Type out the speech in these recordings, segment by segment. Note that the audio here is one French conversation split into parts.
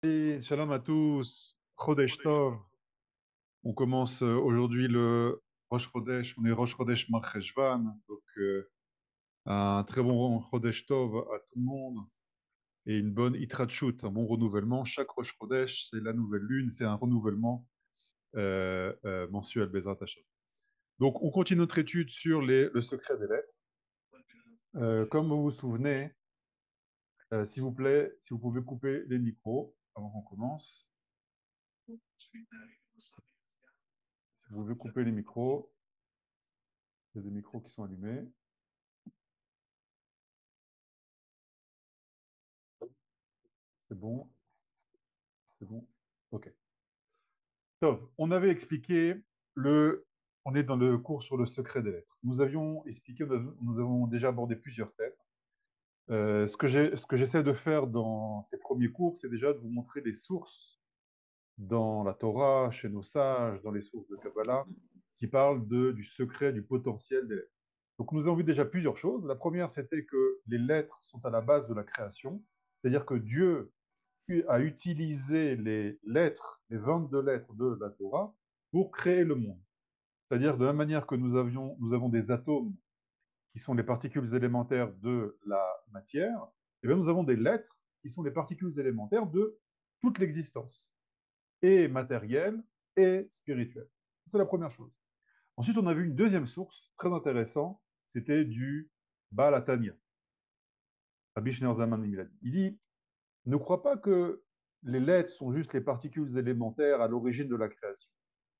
Et shalom à tous, Chodesh Tov. On commence aujourd'hui le Rosh Chodesh, on est Rosh Chodesh Mar Cheshvan, donc un très bon Chodesh Tov à tout le monde et une bonne Itratchut, un bon renouvellement. Chaque Rosh Chodesh, c'est la nouvelle lune, c'est un renouvellement mensuel, Bezrat Hashem. Donc on continue notre étude sur le secret des lettres. Comme vous vous souvenez, s'il vous plaît, si vous pouvez couper les micros avant qu'on commence. Si vous pouvez couper les micros, il y a des micros qui sont allumés. C'est bon, c'est bon. OK. Top. On avait expliqué le. On est dans le cours sur le secret des lettres. Nous avions expliqué, nous avons déjà abordé plusieurs thèmes. Ce que j'essaie de faire dans ces premiers cours, c'est déjà de vous montrer les sources dans la Torah, chez nos sages, dans les sources de Kabbalah, qui parlent du secret, du potentiel des lettres. Donc nous avons vu déjà plusieurs choses. La première, c'était que les lettres sont à la base de la création, c'est-à-dire que Dieu a utilisé les lettres, les 22 lettres de la Torah, pour créer le monde. C'est-à-dire de la même manière que nous avons des atomes qui sont les particules élémentaires de la matière, et bien nous avons des lettres qui sont les particules élémentaires de toute l'existence, et matérielle et spirituelle. C'est la première chose. Ensuite, on a vu une deuxième source très intéressante, c'était du Baal HaTanya. Rabbi Shneur Zalman il dit, ne crois pas que les lettres sont juste les particules élémentaires à l'origine de la création.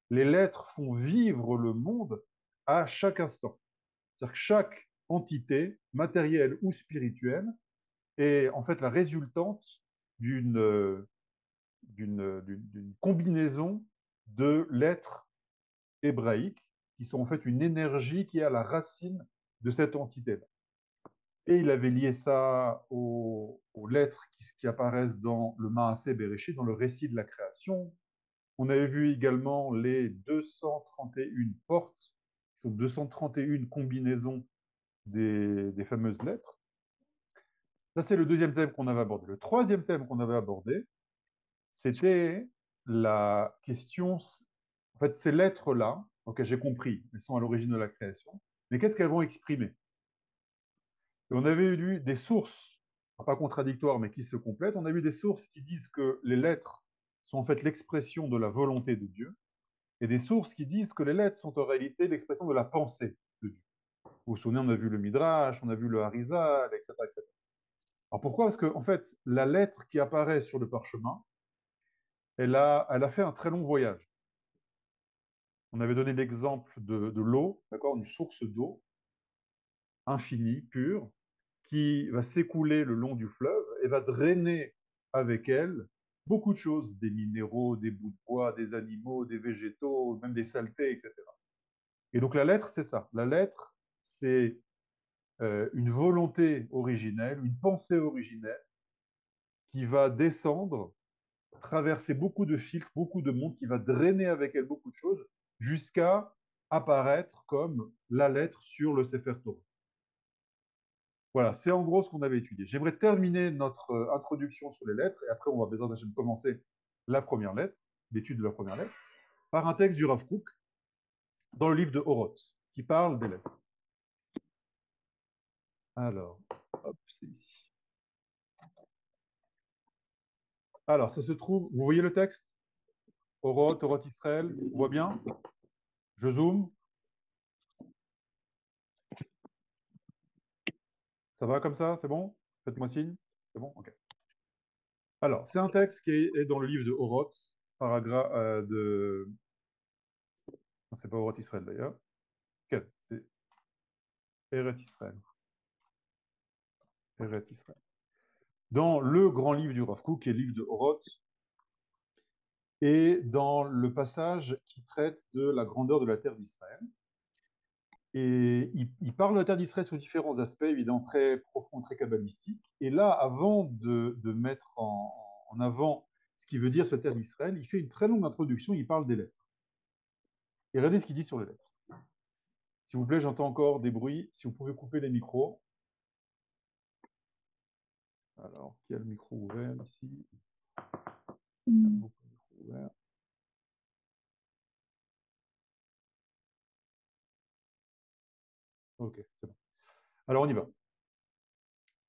Les lettres font vivre le monde à chaque instant. C'est-à-dire que chaque entité, matérielle ou spirituelle, est en fait la résultante d'une d'une combinaison de lettres hébraïques qui sont en fait une énergie qui est à la racine de cette entité-là. Et il avait lié ça aux lettres qui apparaissent dans le Maaseh Bereshit, dans le récit de la création. On avait vu également les 231 portes, qui sont 231 combinaisons des fameuses lettres. Ça, c'est le deuxième thème qu'on avait abordé. Le troisième thème qu'on avait abordé, c'était la question, en fait, ces lettres-là, ok, j'ai compris, elles sont à l'origine de la création, mais qu'est-ce qu'elles vont exprimer? Et on avait lu des sources, pas contradictoires, mais qui se complètent. On a vu des sources qui disent que les lettres sont en fait l'expression de la volonté de Dieu, et des sources qui disent que les lettres sont en réalité l'expression de la pensée de Dieu. Vous vous souvenez, on a vu le Midrash, on a vu le Harizal, etc., etc. Alors pourquoi? Parce qu'en fait, la lettre qui apparaît sur le parchemin, elle a fait un très long voyage. On avait donné l'exemple de l'eau, d'accord, une source d'eau infinie, pure, qui va s'écouler le long du fleuve et va drainer avec elle beaucoup de choses, des minéraux, des bouts de bois, des animaux, des végétaux, même des saletés, etc. Et donc la lettre, c'est ça. La lettre, c'est une volonté originelle, une pensée originelle qui va descendre, traverser beaucoup de filtres, beaucoup de monde, qui va drainer avec elle beaucoup de choses, jusqu'à apparaître comme la lettre sur le Sefer Torah. Voilà, c'est en gros ce qu'on avait étudié. J'aimerais terminer notre introduction sur les lettres, et après on va besoin de commencer la première lettre, l'étude de la première lettre, par un texte du Rav Kook dans le livre de Oroth, qui parle des lettres. Alors, hop, c'est ici. Alors, ça se trouve, vous voyez le texte? Oroth, Oroth Israël, on voit bien? Je zoome, ça va comme ça, c'est bon? Faites-moi signe, c'est bon? Ok. Alors, c'est un texte qui est dans le livre de Oroth, paragraphe de... Non, c'est pas Oroth Israël d'ailleurs. Quel? C'est Eret Israël. Eret Israël. Dans le grand livre du Rav Kook, qui est le livre de Oroth, et dans le passage qui traite de la grandeur de la terre d'Israël. Et il parle de la terre d'Israël sous différents aspects, évidemment très profonds, très kabbalistiques. Et là, avant de mettre en avant ce qu'il veut dire sur la terre d'Israël, il fait une très longue introduction, il parle des lettres. Et regardez ce qu'il dit sur les lettres. S'il vous plaît, j'entends encore des bruits. Si vous pouvez couper les micros. Alors, qui a le micro ouvert ici? Beaucoup de micros ouverts. Ok, c'est bon. Alors on y va.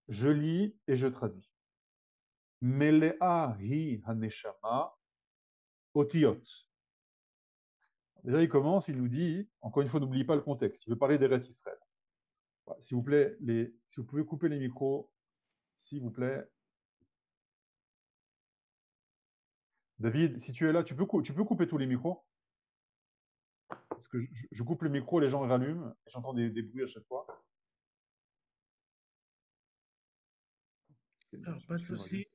Je lis et je traduis. Melea hi haneshama otiot. Déjà, il commence, il nous dit, encore une fois, n'oubliez pas le contexte. Il veut parler d'Eretz Israël. Voilà, s'il vous plaît, si vous pouvez couper les micros, s'il vous plaît. David, si tu es là, tu peux couper tous les micros? Parce que je coupe le micro, les gens rallument, et j'entends des bruits à chaque fois. Ok, Alors, pas de excuse-moi, souci.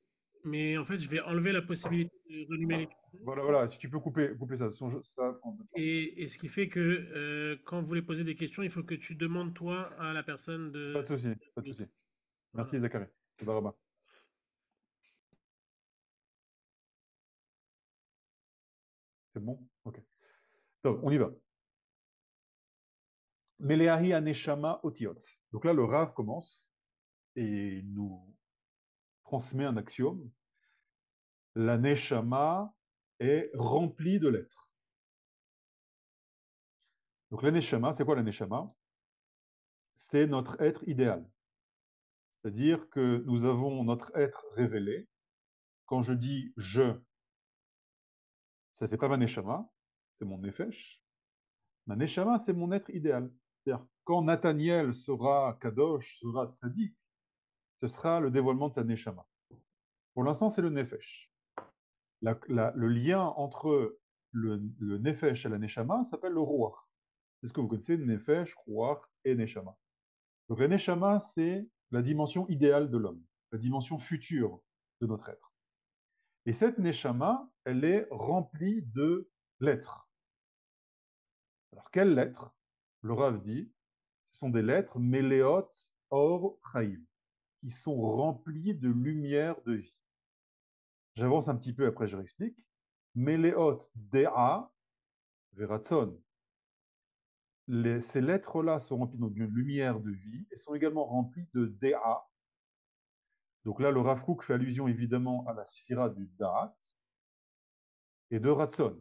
Mais en fait, je vais enlever la possibilité de rallumer les micros. voilà, voilà, si tu peux couper ça, ça prend un peu de temps. Et ce qui fait que quand vous voulez poser des questions, il faut que tu demandes toi à la personne Pas de de... souci, pas de souci. Voilà. Merci, Zachary. Toda rabba. C'est bon? Ok. Donc, on y va. Meleahi aneshama otiot. Donc là, le Rav commence et nous transmet un axiome. La neshama est remplie de lettres. Donc la neshama, c'est quoi la neshama? C'est notre être idéal. C'est-à-dire que nous avons notre être révélé. Quand je dis je, ça c'est pas ma neshama, c'est mon nefesh. Ma neshama, c'est mon être idéal. C'est-à-dire, quand Nathaniel sera kadosh, sera tzaddik, ce sera le dévoilement de sa neshama. Pour l'instant, c'est le nefesh. Le lien entre le nefesh et la neshama s'appelle le ruach. C'est ce que vous connaissez, nefesh, ruach et neshama. Donc la neshama, c'est la dimension idéale de l'homme, la dimension future de notre être. Et cette neshama, elle est remplie de lettres. Alors, quelles lettres? Le Rav dit, ce sont des lettres Meleot Or Chaim, qui sont remplies de lumière de vie. J'avance un petit peu, après je réexplique. Meleot Dea Veratson. Ces lettres-là sont remplies donc d'une lumière de vie et sont également remplies de Dea. Donc là, le Rav Kook fait allusion évidemment à la sphira du Da'at et de Ratson.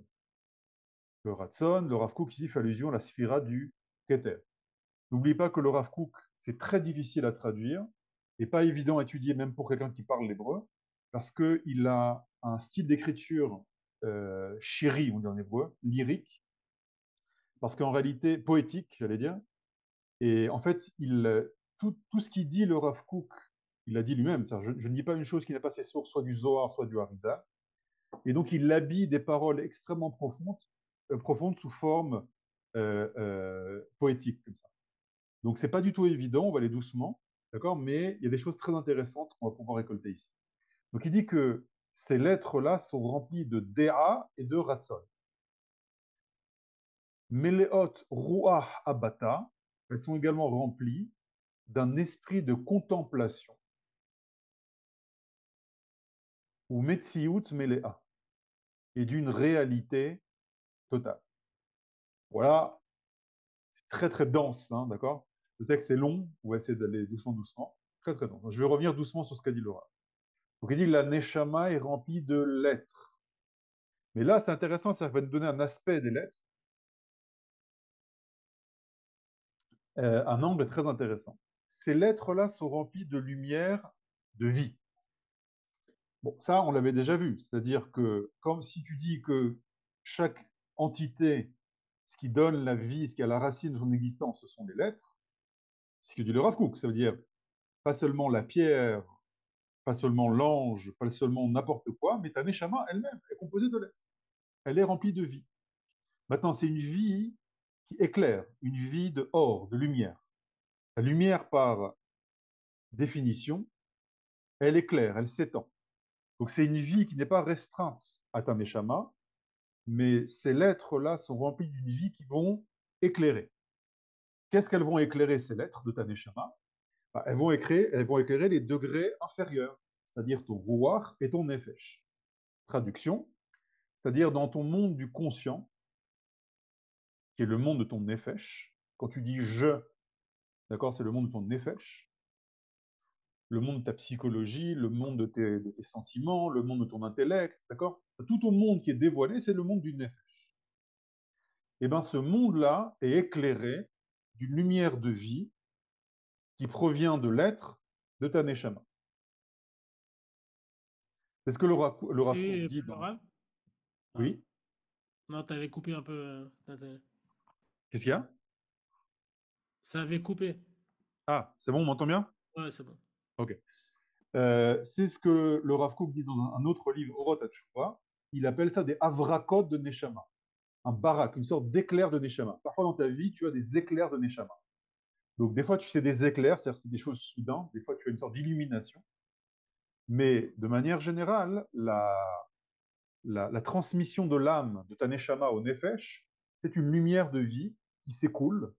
Le Ratson, le Rav Kook ici fait allusion à la sphira du Keter. N'oubliez pas que le Rav Kook, c'est très difficile à traduire et pas évident à étudier même pour quelqu'un qui parle l'hébreu, parce qu'il a un style d'écriture chéri, on dit en hébreu, lyrique, parce qu'en réalité, poétique, j'allais dire, et en fait, tout ce qu'il dit, le Rav Kook, il l'a dit lui-même, je ne dis pas une chose qui n'est pas ses sources, soit du Zohar, soit du Harizal, et donc il habille des paroles extrêmement profondes sous forme poétique, comme ça. Donc, c'est pas du tout évident, on va aller doucement, d'accord? Mais il y a des choses très intéressantes qu'on va pouvoir récolter ici. Donc, il dit que ces lettres-là sont remplies de Dea et de Ratson. Meleot Ruach Abata, elles sont également remplies d'un esprit de contemplation, ou Metsiout Melea, et d'une réalité totale. Voilà, c'est très très dense, hein, d'accord? Le texte est long, on va essayer d'aller doucement, doucement. Très très dense. Je vais revenir doucement sur ce qu'a dit Laura. Donc il dit la Neshama est remplie de lettres. Mais là, c'est intéressant, ça va nous donner un aspect des lettres, un angle très intéressant. Ces lettres-là sont remplies de lumière, de vie. Bon, ça, on l'avait déjà vu. C'est-à-dire que, comme si tu dis que chaque entité, ce qui donne la vie, ce qui a la racine de son existence, ce sont les lettres, ce que dit le Rav Kook, ça veut dire pas seulement la pierre, pas seulement l'ange, pas seulement n'importe quoi, mais ta Neshama elle-même est composée de lettres. Elle est remplie de vie. Maintenant, c'est une vie qui éclaire, une vie de or, de lumière. La lumière, par définition, elle éclaire, elle s'étend. Donc c'est une vie qui n'est pas restreinte à ta Neshama, mais ces lettres-là sont remplies d'une vie qui vont éclairer. Qu'est-ce qu'elles vont éclairer, ces lettres de ta Neshama? Elles vont éclairer les degrés inférieurs, c'est-à-dire ton Ruach et ton Nefesh. Traduction, c'est-à-dire dans ton monde du conscient, qui est le monde de ton Nefesh, quand tu dis je, d'accord, c'est le monde de ton Nefesh, le monde de ta psychologie, le monde de tes sentiments, le monde de ton intellect, d'accord? Tout ton monde qui est dévoilé, c'est le monde du nefesh. Et bien, ce monde-là est éclairé d'une lumière de vie qui provient de l'être de ta neshama. C'est ce que le Rav Kook C'est dit plus dans... grave? Ah. Oui, Non, t'avais coupé un peu. qu'est-ce qu'il y a? Ça avait coupé. Ah, c'est bon, on m'entend bien? Ouais, c'est bon. Ok. C'est ce que le Rav Kook dit dans un autre livre, Orot HaTshuva. Il appelle ça des avrakot de Neshama. Un barak, une sorte d'éclair de Neshama. Parfois dans ta vie, tu as des éclairs de Neshama. Donc des fois, tu sais des éclairs, c'est-à-dire c'est des choses soudaines. Des fois, tu as une sorte d'illumination. Mais de manière générale, la transmission de l'âme de ta Neshama au Nefesh, c'est une lumière de vie qui s'écoule,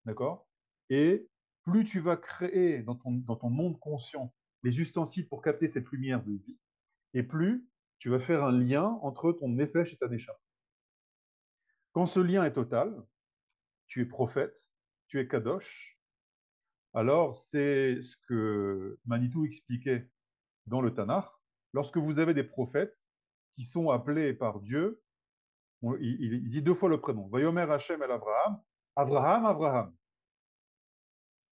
d'accord? Et plus tu vas créer dans ton monde conscient les ustensiles pour capter cette lumière de vie, et plus tu vas faire un lien entre ton Nefesh et ta Neshama. Quand ce lien est total, tu es prophète, tu es Kadosh, alors c'est ce que Manitou expliquait dans le Tanakh. Lorsque vous avez des prophètes qui sont appelés par Dieu, il dit deux fois le prénom. Vayomer Hashem el Abraham, Abraham, Abraham.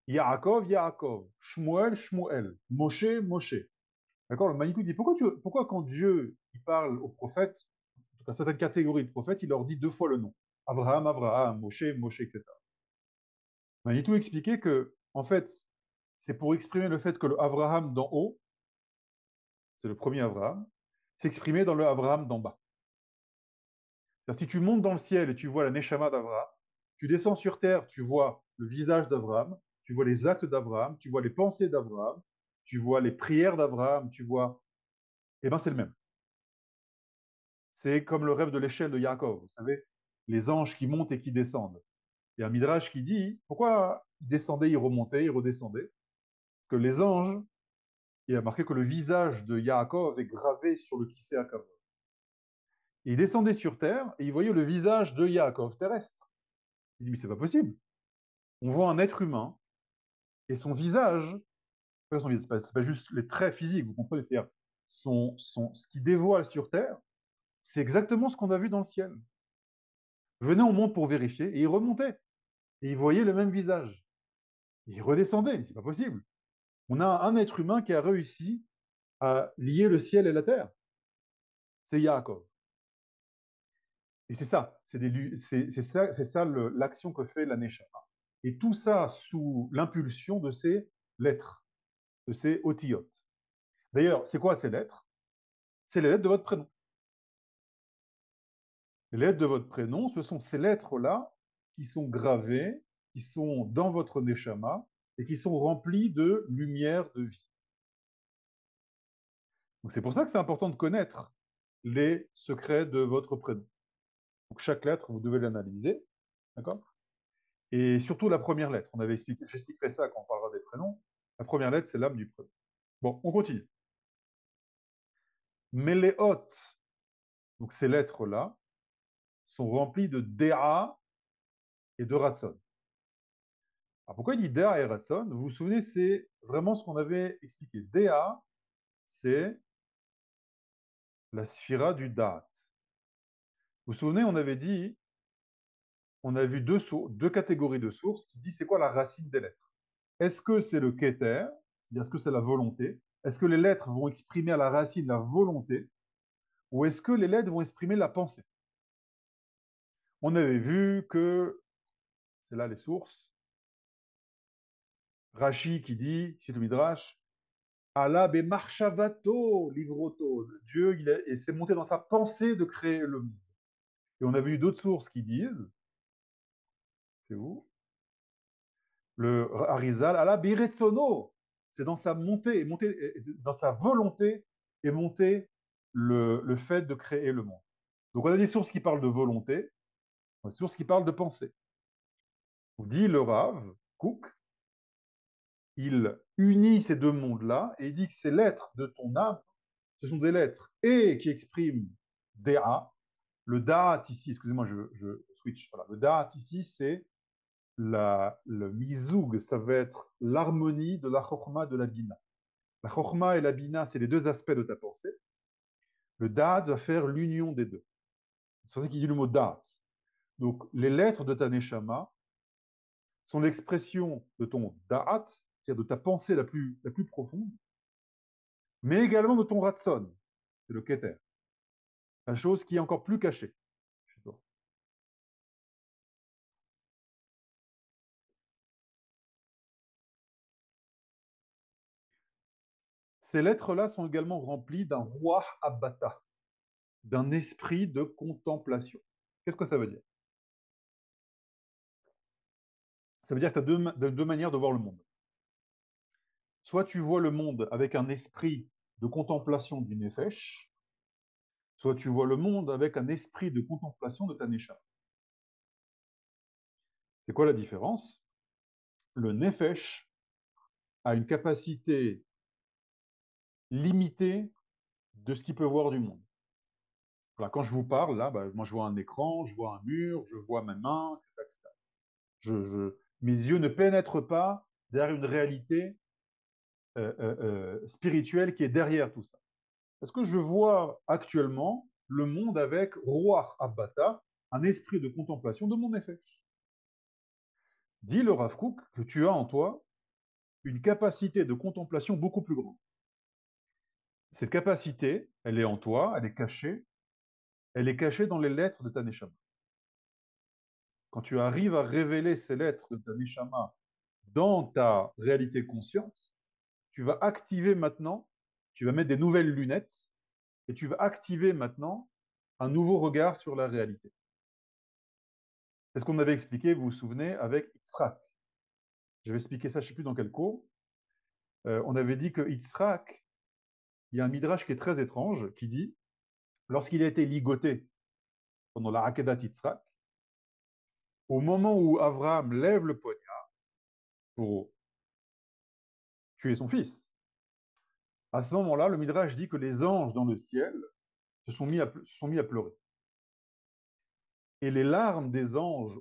Yaakov, Yaakov. Shmuel, Shmuel. Moshe, Moshe. D'accord? Le Manitou dit pourquoi quand Dieu il parle aux prophètes, en tout cas certaines catégories de prophètes, il leur dit deux fois le nom. Abraham, Abraham, Moshe, Moshe, etc. Manitou expliquait que, en fait, c'est pour exprimer le fait que le Abraham d'en haut, c'est le premier Abraham, s'exprimait dans le Abraham d'en bas. Si tu montes dans le ciel et tu vois la Neshama d'Abraham, tu descends sur terre, tu vois le visage d'Abraham, tu vois les actes d'Abraham, tu vois les pensées d'Abraham, tu vois les prières d'Abraham, tu vois... Eh bien, c'est le même. C'est comme le rêve de l'échelle de Yaakov, vous savez, les anges qui montent et qui descendent. Il y a un midrash qui dit, pourquoi ils descendaient, ils remontaient, ils redescendaient? Que les anges, il a marqué que le visage de Yaakov est gravé sur le Kisei HaKavod. Il descendait sur terre et il voyait le visage de Yaakov terrestre. Il dit, mais c'est pas possible. On voit un être humain et son visage, c'est pas juste les traits physiques, vous comprenez, c'est-à-dire ce qui dévoile sur terre, c'est exactement ce qu'on a vu dans le ciel. Venez, on monte pour vérifier, et il remontait, et il voyait le même visage. Et il redescendait, mais c'est pas possible. On a un être humain qui a réussi à lier le ciel et la terre. C'est Yaakov. Et c'est ça, c'est ça l'action que fait la Neshama. Et tout ça sous l'impulsion de ces lettres, de ces otiotes. D'ailleurs, c'est quoi ces lettres? C'est les lettres de votre prénom. Les lettres de votre prénom, ce sont ces lettres-là qui sont gravées, qui sont dans votre Neshama et qui sont remplies de lumière de vie. Donc c'est pour ça que c'est important de connaître les secrets de votre prénom. Donc chaque lettre, vous devez l'analyser, d'accord? Et surtout la première lettre. On avait expliqué, j'expliquerai ça quand on parlera des prénoms. La première lettre, c'est l'âme du prénom. Bon, on continue. Méléot, donc ces lettres-là, sont remplies de Déa et de Ratson. Alors pourquoi il dit Déa et Ratson? Vous vous souvenez, c'est vraiment ce qu'on avait expliqué. Déa, c'est la sphira du Da'at. Vous vous souvenez, on avait dit, on a vu deux catégories de sources qui disent c'est quoi la racine des lettres. Est-ce que c'est le Keter, c'est-à-dire est-ce que c'est la volonté? Est-ce que les lettres vont exprimer à la racine la volonté? Ou est-ce que les lettres vont exprimer la pensée? On avait vu que, c'est là les sources, Rashi qui dit, c'est le Midrash, Allah be marshavato livroto. Dieu, il s'est monté dans sa pensée de créer le monde. Et on a vu d'autres sources qui disent, c'est où? Le Harizal, Allah biretsono. C'est dans sa montée, dans sa volonté et monter le fait de créer le monde. Donc on a des sources qui parlent de volonté, des sources qui parlent de pensée. On dit le Rav, Kouk, il unit ces deux mondes-là et il dit que ces lettres de ton âme, ce sont des lettres et qui expriment Déa. Le Da'at ici, excusez-moi, je switch. Voilà. Le Da'at ici, c'est le mizoug, ça va être l'harmonie de la chokma de la bina. La chorma et la bina, c'est les deux aspects de ta pensée. Le da'at va faire l'union des deux. C'est pour ça qu'il dit le mot da'at. Donc, les lettres de ta neshama sont l'expression de ton da'at, c'est-à-dire de ta pensée la plus profonde, mais également de ton ratson, c'est le keter, la chose qui est encore plus cachée chez toi. Ces lettres-là sont également remplies d'un roi abbata, d'un esprit de contemplation. Qu'est-ce que ça veut dire? Ça veut dire que tu as deux manières de voir le monde. Soit tu vois le monde avec un esprit de contemplation du nefesh, soit tu vois le monde avec un esprit de contemplation de ta nesha. C'est quoi la différence? Le nefesh a une capacité limitée de ce qu'il peut voir du monde. Voilà, quand je vous parle, là, bah, moi je vois un écran, je vois un mur, je vois ma main, etc., etc. Mes yeux ne pénètrent pas derrière une réalité spirituelle qui est derrière tout ça. Parce que je vois actuellement le monde avec Ruach Abbata, un esprit de contemplation de mon effet. Dit le Rav Kook que tu as en toi une capacité de contemplation beaucoup plus grande. Cette capacité, elle est en toi, elle est cachée dans les lettres de ta Neshama. Quand tu arrives à révéler ces lettres de ta Neshama dans ta réalité consciente, tu vas activer maintenant, tu vas mettre des nouvelles lunettes et tu vas activer maintenant un nouveau regard sur la réalité. C'est ce qu'on avait expliqué, vous vous souvenez, avec Yitzhak. J'avais expliqué ça, je ne sais plus dans quel cours. On avait dit que Yitzhak, il y a un midrash qui est très étrange, qui dit, lorsqu'il a été ligoté pendant la Hakedat Yitzhak, au moment où Abraham lève le poignard pour tuer son fils, à ce moment-là, le midrash dit que les anges dans le ciel se sont mis à pleurer. Et les larmes des anges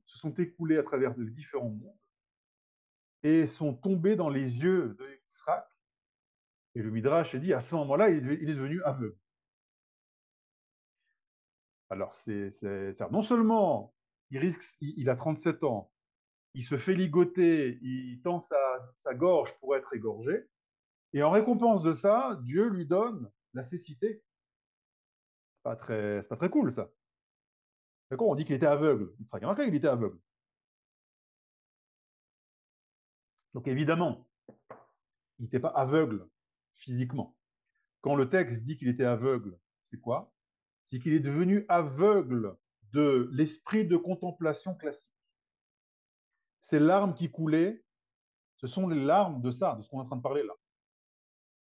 se sont écoulées à travers les différents mondes et sont tombées dans les yeux de Yitzhak. Et le midrash dit, à ce moment-là, il est devenu aveugle. Alors, non seulement il a 37 ans, il se fait ligoter, il tend sa gorge pour être égorgé, et en récompense de ça, Dieu lui donne la cécité. C'est pas très cool, ça. D'accord, on dit qu'il était aveugle. Il sera marqué qu'il était aveugle. Donc évidemment, il n'était pas aveugle physiquement. Quand le texte dit qu'il était aveugle, c'est quoi? C'est qu'il est devenu aveugle de l'esprit de contemplation classique. Ces larmes qui coulaient, ce sont les larmes de ça, de ce qu'on est en train de parler là.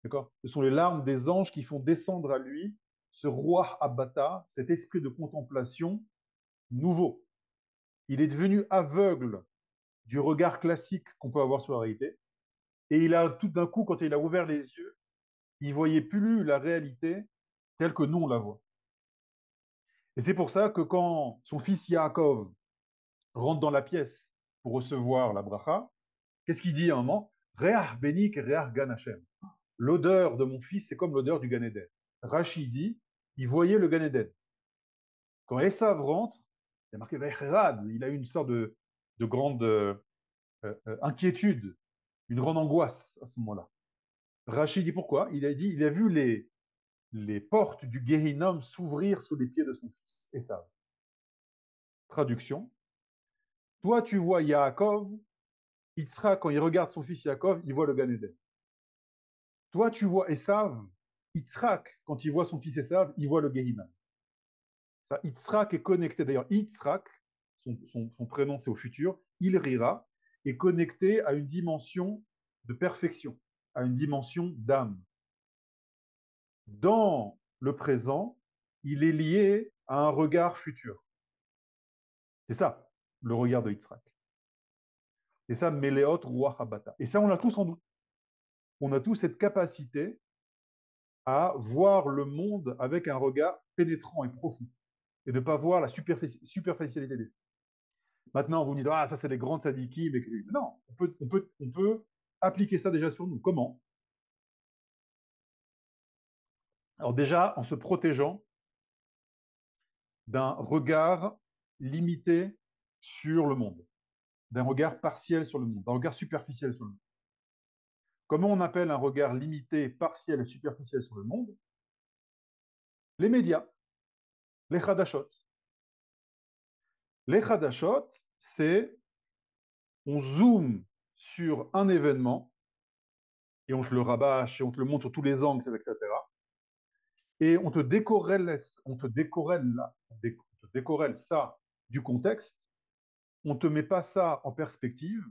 D'accord? Ce sont les larmes des anges qui font descendre à lui ce roi Abbata, cet esprit de contemplation nouveau. Il est devenu aveugle du regard classique qu'on peut avoir sur la réalité. Et il a tout d'un coup, quand il a ouvert les yeux, il voyait plus la réalité telle que nous on la voit. Et c'est pour ça que quand son fils Yaakov rentre dans la pièce pour recevoir la bracha, qu'est-ce qu'il dit à un moment? Reach benik, reach gan Hashem. L'odeur de mon fils, c'est comme l'odeur du Gan Eden. Rachid dit, il voyait le Gan Eden. Quand Esav rentre, il y a marqué Vecherad, il a eu une sorte de grande inquiétude, une grande angoisse à ce moment-là. Rachid dit pourquoi? Il a dit, il a vu les portes du Gehinnom s'ouvrir sous les pieds de son fils, Esav. Traduction. Toi, tu vois Yaakov, Yitzhak, quand il regarde son fils Yaakov, il voit le Gan Eden. Toi, tu vois Esav, Yitzhak, quand il voit son fils Esav, il voit le Gehinnom. Ça, Yitzhak est connecté. D'ailleurs, Yitzhak, son prénom c'est au futur, il rira, est connecté à une dimension de perfection, à une dimension d'âme. Dans le présent, il est lié à un regard futur. C'est ça, le regard de Yitzhak. C'est ça, Meleot Ruach Habata. Et ça, on a tous en nous. On a tous cette capacité à voir le monde avec un regard pénétrant et profond et de ne pas voir la superficialité des choses. Maintenant, vous me dites, ah, ça, c'est les grandes sadikim. Non, on peut appliquer ça déjà sur nous. Comment? Alors déjà, en se protégeant d'un regard limité sur le monde, d'un regard partiel sur le monde, d'un regard superficiel sur le monde. Comment on appelle un regard limité, partiel et superficiel sur le monde? Les médias, les Hadashot. Les Hadashot, c'est on zoome sur un événement et on te le rabâche et on te le montre sur tous les angles, etc. Et on te décorrèle ça du contexte, on ne te met pas ça en perspective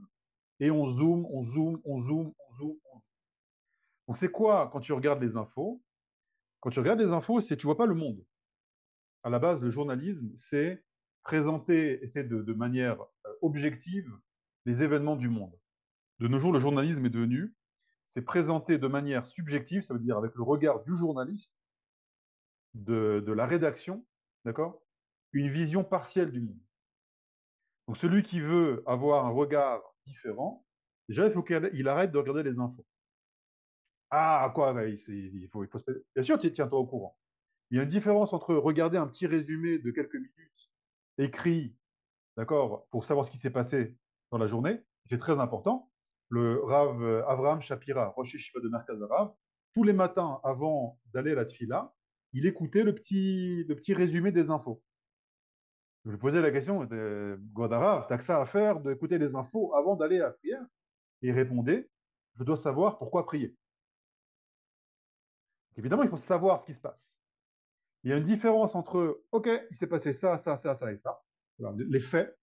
et on zoome, on zoome, on zoome, on zoome, on zoome. Donc c'est quoi quand tu regardes les infos? Quand tu regardes les infos, c'est tu vois pas le monde. À la base, le journalisme, c'est présenter, essayer de manière objective les événements du monde. De nos jours, le journalisme est devenu, c'est présenter de manière subjective, ça veut dire avec le regard du journaliste, de la rédaction, d'accord, une vision partielle du monde. Donc celui qui veut avoir un regard différent, déjà, il faut qu'il arrête de regarder les infos. Ah, quoi, ouais, il faut bien sûr, tiens-toi au courant. Il y a une différence entre regarder un petit résumé de quelques minutes écrit, d'accord, pour savoir ce qui s'est passé dans la journée, c'est très important. Le Rav Avraham Shapira, Rosh Yeshiva de Merkaz Arav, tous les matins avant d'aller à la tfila, il écoutait le petit résumé des infos. Je lui posais la question, Godarav, t'as que ça à faire d'écouter les infos avant d'aller à la prière? Et il répondait, je dois savoir pourquoi prier. Évidemment, il faut savoir ce qui se passe. Il y a une différence entre, OK, il s'est passé ça, ça, ça, ça et ça, voilà, les faits,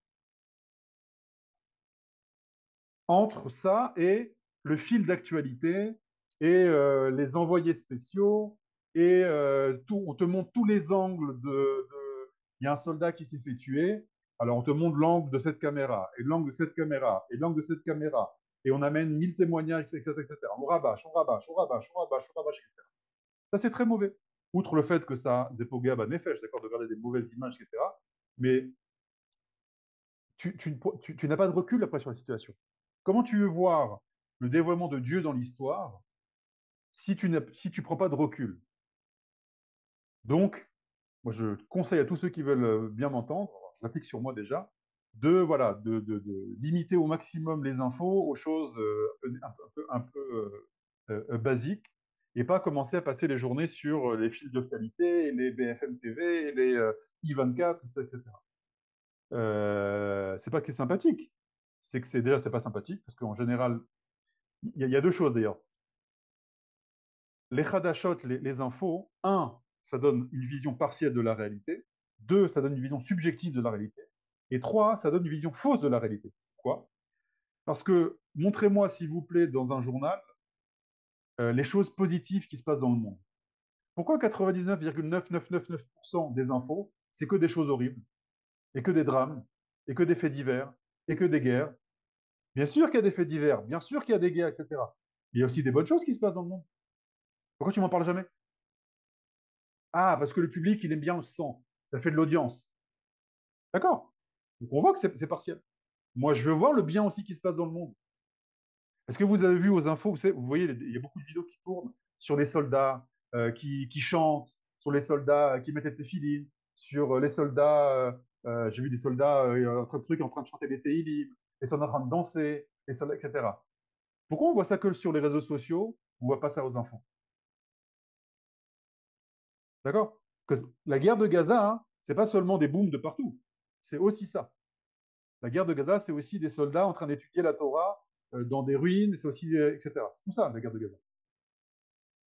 entre ça et le fil d'actualité et les envoyés spéciaux et tout. On te montre tous les angles il y a un soldat qui s'est fait tuer. Alors on te montre l'angle de cette caméra et l'angle de cette caméra et l'angle de cette caméra et on amène 1000 témoignages, etc., etc. On rabâche, on rabâche, on rabâche, on rabâche, on rabâche, etc. Ça c'est très mauvais. Outre le fait que ça, Zepoga, Nefesh, d'accord, de regarder des mauvaises images, etc. Mais tu n'as pas de recul après sur la situation. Comment tu veux voir le dévoilement de Dieu dans l'histoire si tu prends pas de recul? Donc, moi, je conseille à tous ceux qui veulent bien m'entendre, je l'applique sur moi déjà, voilà, de limiter au maximum les infos aux choses un peu basiques et pas commencer à passer les journées sur les fils d'actualité, les BFM TV, les I24, etc. C'est pas que c'est sympathique, c'est que c'est pas sympathique parce qu'en général, il y a deux choses d'ailleurs. Les Hadashot, les infos, un, ça donne une vision partielle de la réalité. Deux, ça donne une vision subjective de la réalité. Et trois, ça donne une vision fausse de la réalité. Pourquoi? Parce que montrez-moi, s'il vous plaît, dans un journal, les choses positives qui se passent dans le monde. Pourquoi 99,9999% des infos, c'est que des choses horribles, et que des drames, et que des faits divers, et que des guerres? Bien sûr qu'il y a des faits divers, bien sûr qu'il y a des guerres, etc. Il y a aussi des bonnes choses qui se passent dans le monde. Pourquoi tu m'en parles jamais? Ah, parce que le public, il aime bien le sang. Ça fait de l'audience. D'accord. Donc on voit que c'est partiel. Moi, je veux voir le bien aussi qui se passe dans le monde. Est-ce que vous avez vu aux infos, vous voyez, il y a beaucoup de vidéos qui tournent sur les soldats qui chantent, sur les soldats qui mettent des téfilines, sur les soldats, j'ai vu des soldats en train de chanter des téhilim, les soldats en train de danser, les soldats, etc. Pourquoi on voit ça que sur les réseaux sociaux, on ne voit pas ça aux infos? D'accord? Que la guerre de Gaza, hein, c'est pas seulement des booms de partout. C'est aussi ça. La guerre de Gaza, c'est aussi des soldats en train d'étudier la Torah dans des ruines, c'est aussi, etc. C'est tout ça, la guerre de Gaza.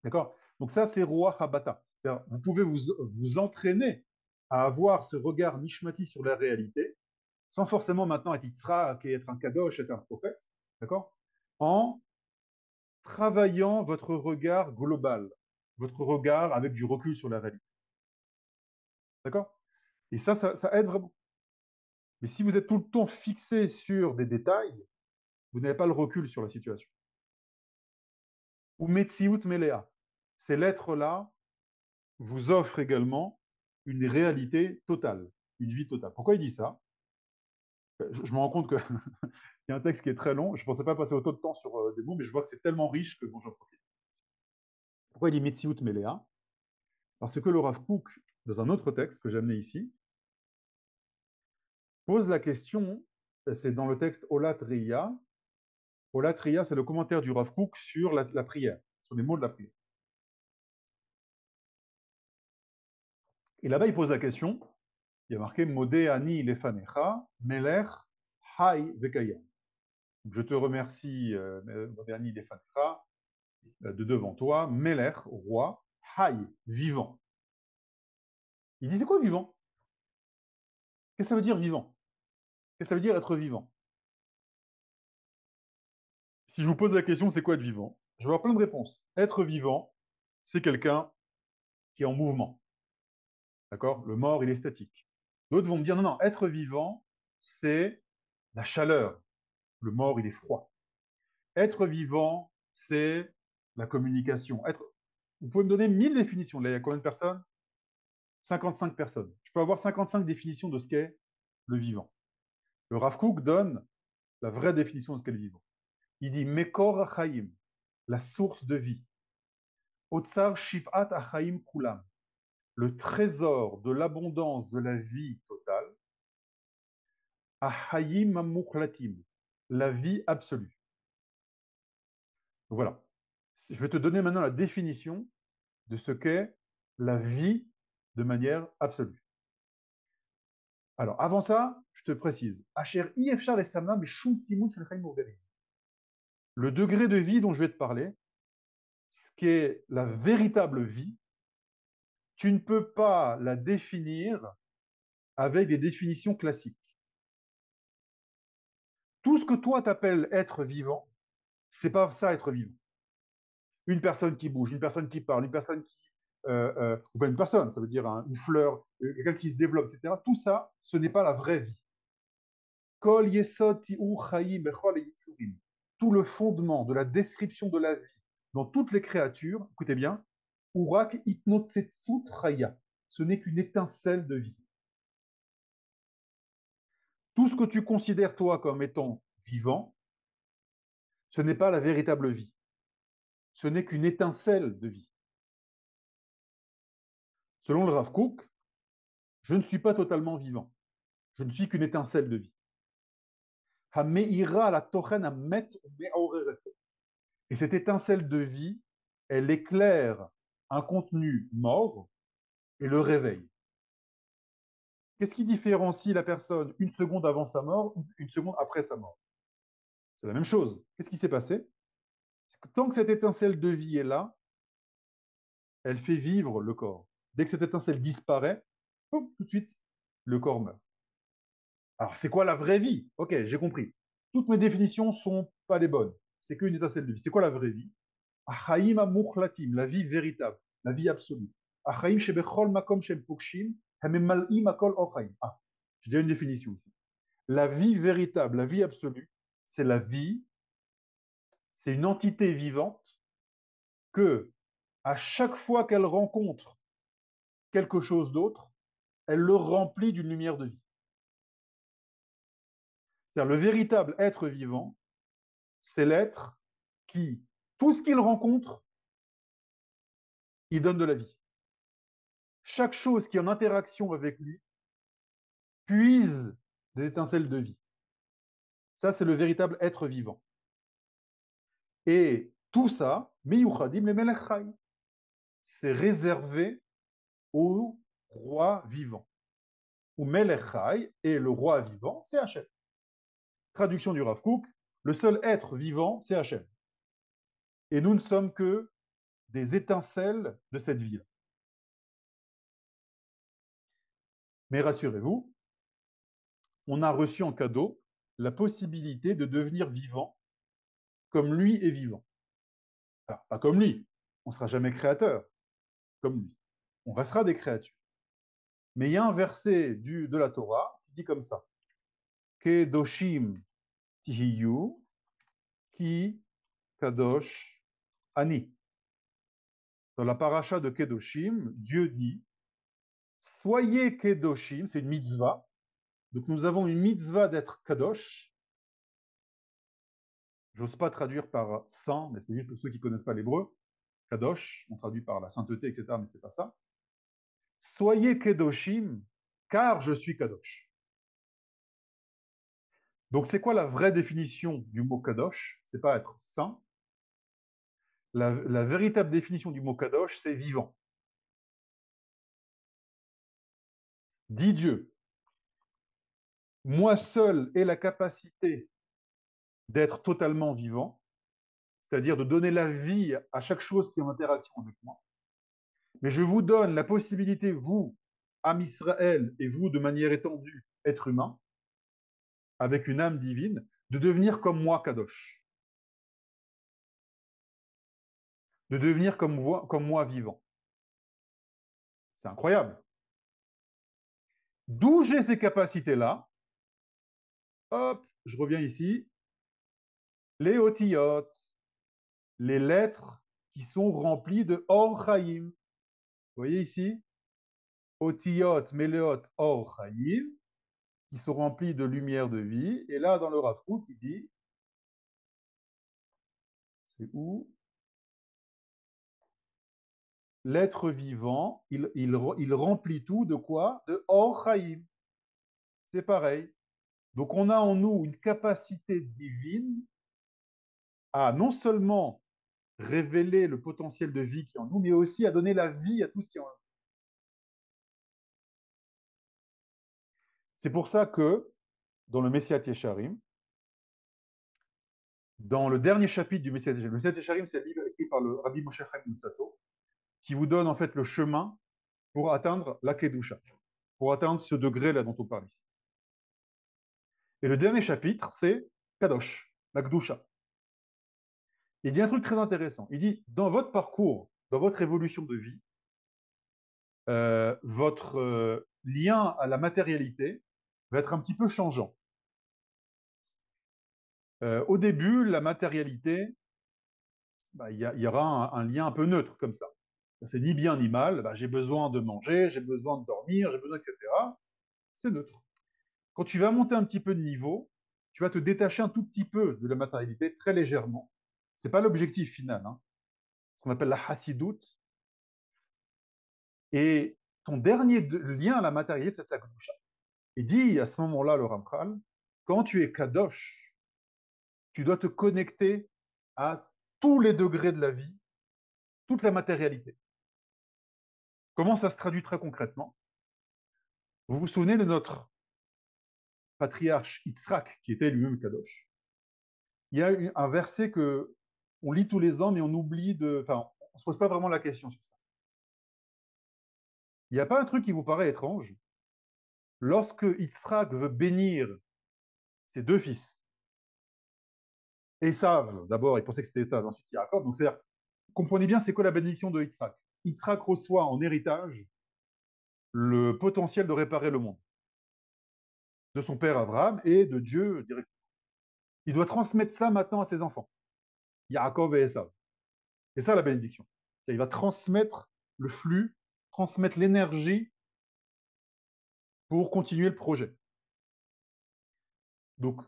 D'accord? Donc ça, c'est Roi Habata. Vous pouvez vous entraîner à avoir ce regard nishmati sur la réalité, sans forcément maintenant être Yitzhak et être un kadosh, être un prophète, d'accord? En travaillant votre regard global, votre regard avec du recul sur la réalité. D'accord? Et ça aide vraiment. Mais si vous êtes tout le temps fixé sur des détails, vous n'avez pas le recul sur la situation. Ou Metsiout Melea. Ces lettres-là vous offrent également une réalité totale, une vie totale. Pourquoi il dit ça? Je me rends compte qu'il y a un texte qui est très long. Je ne pensais pas passer autant de temps sur des mots, mais je vois que c'est tellement riche que bon, j'en profite. Pourquoi il dit Metsiout Melea? Parce que le Rav Kook, dans un autre texte que j'ai amené ici, pose la question, c'est dans le texte Olat Riya. Olat Riya, c'est le commentaire du Rav Kook sur la prière, sur les mots de la prière. Et là-bas, il pose la question, il y a marqué Modé ani lefanecha, melech hay vekayam. Je te remercie, Modé ani lefanecha, de devant toi, melech, roi, hay, vivant. Il dit c'est quoi vivant? Qu'est-ce que ça veut dire vivant? Qu'est-ce que ça veut dire être vivant? Si je vous pose la question, c'est quoi être vivant? Je vais avoir plein de réponses. Être vivant, c'est quelqu'un qui est en mouvement. D'accord? Le mort, il est statique. D'autres vont me dire non, non, être vivant, c'est la chaleur. Le mort, il est froid. Être vivant, c'est la communication. Vous pouvez me donner 1000 définitions. Là, il y a combien de personnes? 55 personnes. Je peux avoir 55 définitions de ce qu'est le vivant. Le Rav Kook donne la vraie définition de ce qu'est le vivant. Il dit Mekor Chaim, la source de vie. Otsar Shivat Achaim Kulam, le trésor de l'abondance de la vie totale. Ahayim Mukhlatim, la vie absolue. Donc voilà. Je vais te donner maintenant la définition de ce qu'est la vie de manière absolue. Alors, avant ça, je te précise. Le degré de vie dont je vais te parler, ce qui est la véritable vie, tu ne peux pas la définir avec des définitions classiques. Tout ce que toi t'appelles être vivant, c'est pas ça être vivant. Une personne qui bouge, une personne qui parle, une personne qui ou pas une personne, ça veut dire une fleur, quelqu'un qui se développe, etc. Tout ça, ce n'est pas la vraie vie. Kol yesod ti'ur chayim bechol yitzurim. Tout le fondement de la description de la vie dans toutes les créatures, écoutez bien, urak itnotsetsut chaya. Ce n'est qu'une étincelle de vie. Tout ce que tu considères toi comme étant vivant, ce n'est pas la véritable vie. Ce n'est qu'une étincelle de vie. Selon le Rav Kook, je ne suis pas totalement vivant. Je ne suis qu'une étincelle de vie. Hameira la tochen amet me'oreret. Et cette étincelle de vie, elle éclaire un contenu mort et le réveille. Qu'est-ce qui différencie la personne une seconde avant sa mort ou une seconde après sa mort? C'est la même chose. Qu'est-ce qui s'est passé? C'est que tant que cette étincelle de vie est là, elle fait vivre le corps. Dès que cette étincelle disparaît, tout de suite, le corps meurt. Alors, c'est quoi la vraie vie? Ok, j'ai compris. Toutes mes définitions ne sont pas les bonnes. C'est qu'une étincelle de vie. C'est quoi la vraie vie? Achaim amukhlatim, la vie véritable, la vie absolue. Achaim shebechol makom shem pokshim, hamemal'im akol ochaim. Ah, j'ai déjà une définition ici. La vie véritable, la vie absolue, c'est la vie, c'est une entité vivante que, à chaque fois qu'elle rencontre quelque chose d'autre, elle le remplit d'une lumière de vie. C'est-à-dire le véritable être vivant, c'est l'être qui, tout ce qu'il rencontre, il donne de la vie. Chaque chose qui est en interaction avec lui puise des étincelles de vie. Ça, c'est le véritable être vivant. Et tout ça, miyuchadim le melech chai, c'est réservé au roi vivant. Ou melech chai, et le roi vivant, c'est Hachem. Traduction du Rav Kook, le seul être vivant, c'est Hachem. Et nous ne sommes que des étincelles de cette vie-là. Mais rassurez-vous, on a reçu en cadeau la possibilité de devenir vivant comme lui est vivant. Enfin, pas comme lui, on ne sera jamais créateur comme lui. On restera des créatures. Mais il y a un verset de la Torah qui dit comme ça. Kedoshim tihiyu ki kadosh ani. Dans la paracha de Kedoshim, Dieu dit soyez Kedoshim, c'est une mitzvah. Donc nous avons une mitzvah d'être kadosh. J'ose pas traduire par saint, mais c'est juste pour ceux qui ne connaissent pas l'hébreu. Kadosh, on traduit par la sainteté, etc., mais c'est pas ça. Soyez Kedoshim, car je suis Kadosh. Donc, c'est quoi la vraie définition du mot Kadosh? C'est pas être saint. La véritable définition du mot Kadosh, c'est vivant. Dit Dieu, moi seul ai la capacité d'être totalement vivant, c'est-à-dire de donner la vie à chaque chose qui est en interaction avec moi. Mais je vous donne la possibilité, vous, âme Israël, et vous, de manière étendue, être humain, avec une âme divine, de devenir comme moi, Kadosh, de devenir comme moi vivant. C'est incroyable. D'où j'ai ces capacités-là? Hop, je reviens ici. Les otiyot, les lettres qui sont remplies de Or Chaim. Vous voyez ici? Otiyot, Meleot, Or Chaim, qui sont remplies de lumière de vie. Et là, dans le Rav Kook, il dit, c'est où? L'être vivant, il remplit tout de quoi? De Or Chaim. C'est pareil. Donc, on a en nous une capacité divine à non seulement révéler le potentiel de vie qui est en nous, mais aussi à donner la vie à tout ce qui est en nous. C'est pour ça que, dans le Messiat Yesharim, dans le dernier chapitre du Messiat Yesharim, le Messiat Yesharim, c'est un livre écrit par le Rabbi Moshe Chaim Luzzatto, qui vous donne en fait le chemin pour atteindre la Kedusha, pour atteindre ce degré-là dont on parle ici. Et le dernier chapitre, c'est Kadosh, la Kedusha. Il dit un truc très intéressant. Il dit, dans votre parcours, dans votre évolution de vie, votre lien à la matérialité va être un petit peu changeant. Au début, la matérialité, bah, y aura un lien un peu neutre comme ça. C'est ni bien ni mal. Bah, j'ai besoin de manger, j'ai besoin de dormir, j'ai besoin, etc. C'est neutre. Quand tu vas monter un petit peu de niveau, tu vas te détacher un tout petit peu de la matérialité, très légèrement. C'est pas l'objectif final, hein. Ce qu'on appelle la hassidout. Et ton dernier lien à la matérialité, c'est la kedusha. Il dit à ce moment-là, le Ramchal, quand tu es kadosh, tu dois te connecter à tous les degrés de la vie, toute la matérialité. Comment ça se traduit très concrètement? Vous vous souvenez de notre patriarche Yitzhak, qui était lui-même kadosh? Il y a un verset que on lit tous les ans, mais on oublie de. Enfin, on ne se pose pas vraiment la question sur ça. Il n'y a pas un truc qui vous paraît étrange? Lorsque Yitzhak veut bénir ses deux fils, Esav, d'abord, il pensait que c'était Esav, ensuite Yaakov. Donc, c'est-à-dire, comprenez bien, c'est quoi la bénédiction de Yitzhak? Yitzhak reçoit en héritage le potentiel de réparer le monde, de son père Abraham et de Dieu directement. Il doit transmettre ça maintenant à ses enfants, Yaakov et Esav. C'est ça la bénédiction. Il va transmettre le flux, transmettre l'énergie pour continuer le projet. Donc,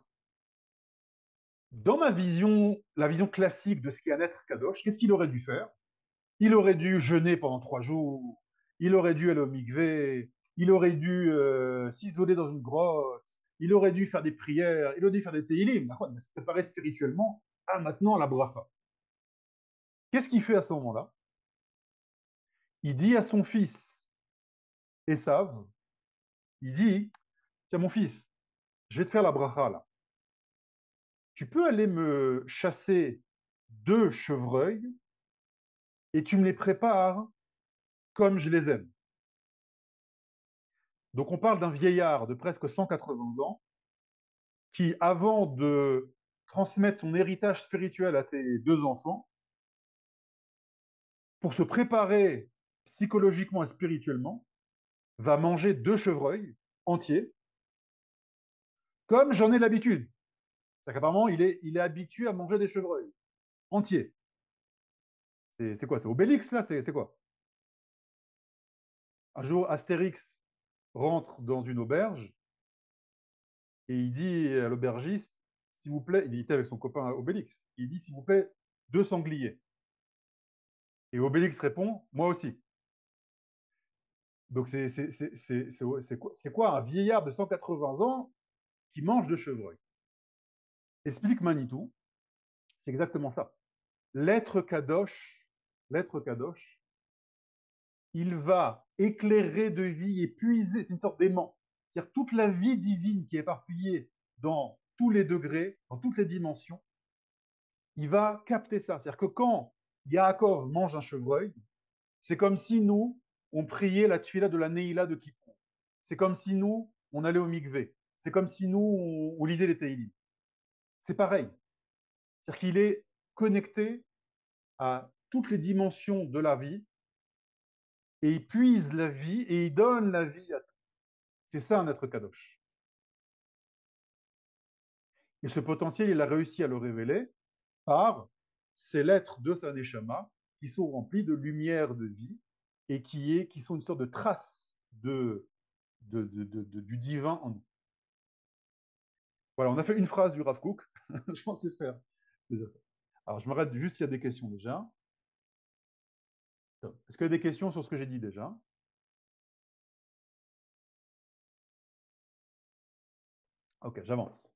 dans ma vision, la vision classique de ce qu'est un être kadosh, qu'est-ce qu'il aurait dû faire? Il aurait dû jeûner pendant 3 jours, il aurait dû aller au mikvé, il aurait dû s'isoler dans une grotte, il aurait dû faire des prières, il aurait dû faire des télim, se préparer spirituellement à maintenant la bracha. Qu'est-ce qu'il fait à ce moment-là? Il dit à son fils Esav, il dit, tiens mon fils, je vais te faire la bracha là. Tu peux aller me chasser 2 chevreuils et tu me les prépares comme je les aime. Donc on parle d'un vieillard de presque 180 ans qui, avant de transmettre son héritage spirituel à ses 2 enfants, pour se préparer psychologiquement et spirituellement, va manger 2 chevreuils entiers, comme j'en ai l'habitude. C'est qu'apparemment, il est habitué à manger des chevreuils entiers. C'est quoi? C'est Obélix, là? C'est quoi? Un jour, Astérix rentre dans une auberge et il dit à l'aubergiste, s'il vous plaît, il était avec son copain Obélix, il dit, s'il vous plaît, 2 sangliers. Et Obélix répond, moi aussi. Donc, c'est quoi un vieillard de 180 ans qui mange de chevreuil? Explique Manitou, c'est exactement ça. L'être Kadosh, il va éclairer de vie et puiser, c'est une sorte d'aimant. C'est-à-dire toute la vie divine qui est éparpillée dans tous les degrés, dans toutes les dimensions, il va capter ça. C'est-à-dire que quand Yaakov mange un chevreuil, c'est comme si nous, on priait la tfila de la Neila de Kippour. C'est comme si nous, on allait au mikvé. C'est comme si nous, on lisait les Tehillim. C'est pareil. C'est-à-dire qu'il est connecté à toutes les dimensions de la vie et il puise la vie et il donne la vie à tout. C'est ça un être kadosh. Et ce potentiel, il a réussi à le révéler par ces lettres de sa neshama qui sont remplies de lumière de vie et qui sont une sorte de trace du divin en nous. Voilà, on a fait une phrase du Rav Kook. Je pensais faire. Alors, je m'arrête juste s'il y a des questions déjà. Est-ce qu'il y a des questions sur ce que j'ai dit déjà? Ok, j'avance.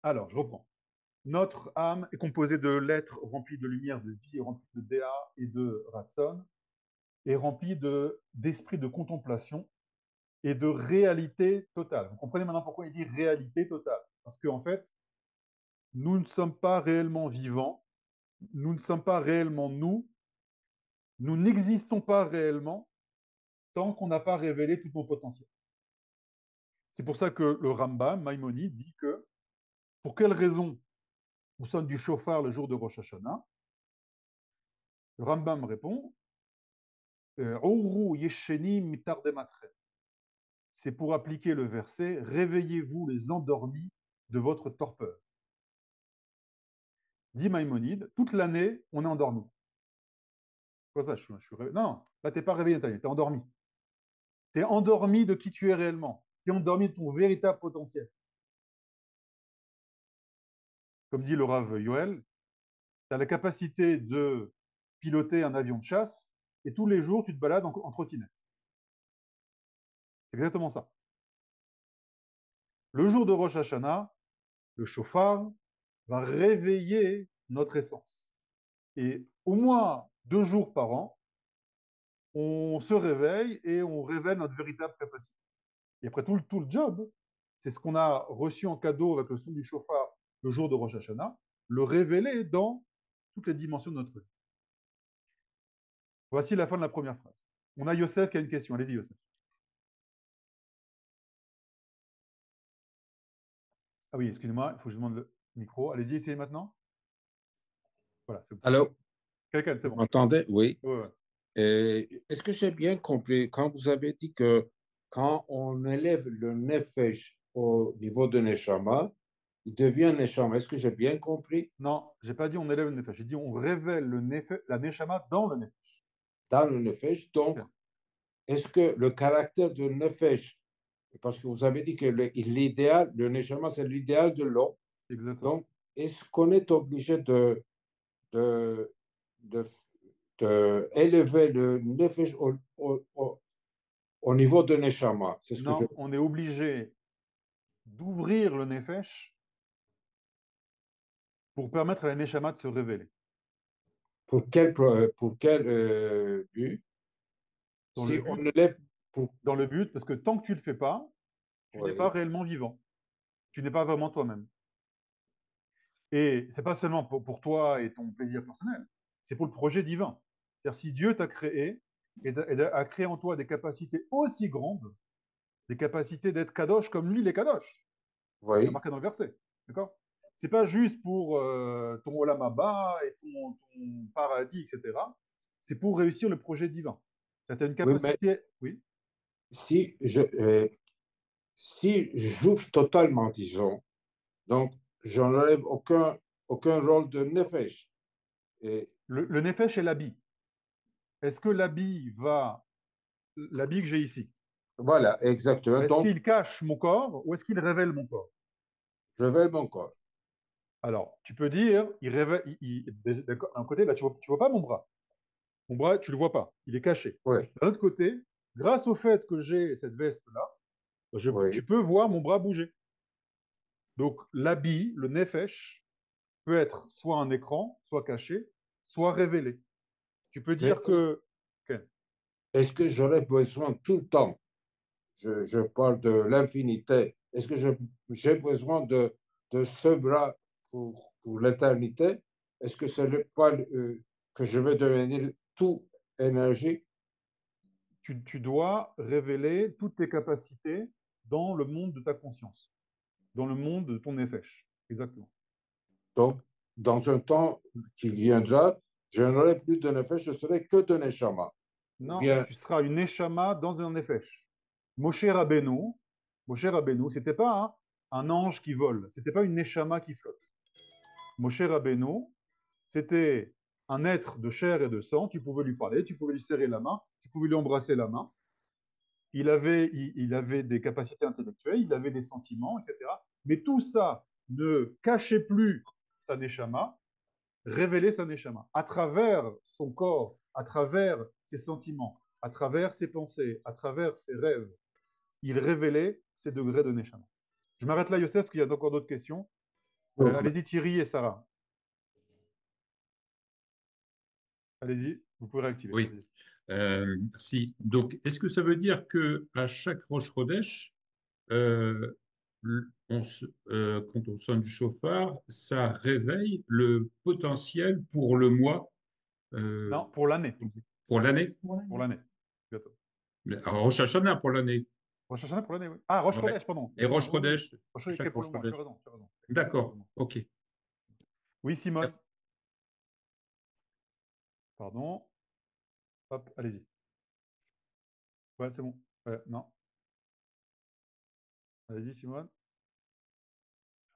Alors, je reprends. Notre âme est composée de lettres remplies de lumière, de vie, remplies de Déa et de Ratson, et remplie d'esprit de contemplation et de réalité totale. Vous comprenez maintenant pourquoi il dit réalité totale? Parce qu'en fait, nous ne sommes pas réellement vivants, nous ne sommes pas réellement nous n'existons pas réellement tant qu'on n'a pas révélé tout nos potentiels. C'est pour ça que le Rambam, Maïmonide, dit que pour quelle raison on sonne du chauffard le jour de Rosh Hashanah? Le Rambam répond Ouru yeshenim mitardematre. C'est pour appliquer le verset réveillez-vous les endormis de votre torpeur. Dit Maïmonide, toute l'année, on est endormi. Quoi ça, je suis réveillé. Non, là, tu n'es pas réveillé, tu es endormi. Tu es endormi de qui tu es réellement. Tu es endormi de ton véritable potentiel. Comme dit le Rav Yoel, tu as la capacité de piloter un avion de chasse et tous les jours, tu te balades en trottinette. C'est exactement ça. Le jour de Rosh Hashanah, le chauffard va réveiller notre essence. Et au moins 2 jours par an, on se réveille et on révèle notre véritable capacité. Et après tout le job, c'est ce qu'on a reçu en cadeau avec le son du chauffard le jour de Rosh Hashanah, le révéler dans toutes les dimensions de notre vie. Voici la fin de la première phrase. On a Youssef qui a une question. Allez-y, Youssef. Ah oui, excusez-moi, il faut que je demande le micro. Allez-y, essayez maintenant. Voilà, c'est bon. Alors, Quelqu'un, c'est vous bon. m'entendez? Oui. Ouais, ouais. Est-ce que j'ai bien compris quand vous avez dit que quand on élève le nefesh au niveau de neshama, il devient neshama? Est-ce que j'ai bien compris? Non, j'ai pas dit on élève le nefesh. J'ai dit on révèle la neshama dans le nefesh. Dans le nefesh, donc, Ok. est-ce que le caractère de nefesh, parce que vous avez dit que l'idéal, le neshama, c'est l'idéal de l'homme, Exactement. donc, est-ce qu'on est obligé de, de, de élever le nefesh au niveau de neshama? C'est ce que je... Non, on est obligé d'ouvrir le nefesh pour permettre à la neshama de se révéler. Pour quel but? Dans le Si on but, élève pour... parce que tant que tu ne le fais pas, tu n'es pas Oui, réellement vivant. Tu n'es pas vraiment toi-même. Et c'est pas seulement pour toi et ton plaisir personnel, c'est pour le projet divin. C'est-à-dire si Dieu t'a créé et a créé en toi des capacités aussi grandes, des capacités d'être kadosh comme lui, il est kadosh. C'est oui, marqué dans le verset. D'accord? C'est pas juste pour ton olam haba et ton paradis, etc. C'est pour réussir le projet divin. Ça a une oui, mais capacité. Oui, si si j'ouvre totalement, disons, donc je n'enlève aucun rôle de nefesh. Et le nefesh est l'habit. Est-ce que l'habit que j'ai ici, voilà, exactement. est-ce Donc, qu'il cache mon corps ou est-ce qu'il révèle mon corps? je vais mon corps. Alors, tu peux dire, il réveille, d'accord, d'un côté, là, tu vois pas mon bras. Mon bras, tu le vois pas. Il est caché. Oui, D'un autre côté, grâce au fait que j'ai cette veste-là, oui. tu peux voir mon bras bouger. Donc, l'habit, le nefesh, peut être soit un écran, soit caché, soit révélé. Tu peux Mais dire que... Ok. est-ce que j'aurais besoin tout le temps, je parle de l'infinité, est-ce que j'ai besoin de ce bras pour l'éternité? Est-ce que ce n'est pas que je vais devenir tout énergie? Tu dois révéler toutes tes capacités dans le monde de ta conscience, dans le monde de ton nefesh. Exactement. Donc, dans un temps qui viendra, je n'aurai plus de nefesh, je serai que de neshama. Ou Non, bien, tu seras une neshama dans un nefesh. Moshe Rabbeinu, c'était pas un ange qui vole, c'était pas une neshama qui flotte. Moshe Rabbeinu, c'était un être de chair et de sang, tu pouvais lui parler, tu pouvais lui serrer la main, tu pouvais lui embrasser la main. Il avait des capacités intellectuelles, il avait des sentiments, etc. Mais tout ça ne cachait plus sa neshama, révélait sa neshama. À travers son corps, à travers ses sentiments, à travers ses pensées, à travers ses rêves, il révélait ses degrés de neshama. Je m'arrête là, Youssef, parce qu'il y a encore d'autres questions. Allez-y, Thierry et Sarah. Allez-y, vous pouvez réactiver. Oui, merci. Donc, est-ce que ça veut dire que à chaque Rosh Chodesh, euh, quand on sonne du chauffard, ça réveille le potentiel pour le mois, Non, euh, pour l'année. pour l'année? Pour l'année. Bientôt. Alors, Rosh Hashanah pour l'année. Rosh Hashanah pour l'année, oui. Ah, Rosh Ouais. Chodesh, pardon. Et Rosh Excuse-moi. Oui, oui. Chodesh, Rosh à Chodesh, chaque pour le Rosh mois. Tu as Chodesh. raison, tu as raison. D'accord, Excuse-moi. ok. Oui, Simone. Pardon. Hop, allez-y. Ouais, c'est bon. Non. Allez-y, Simone.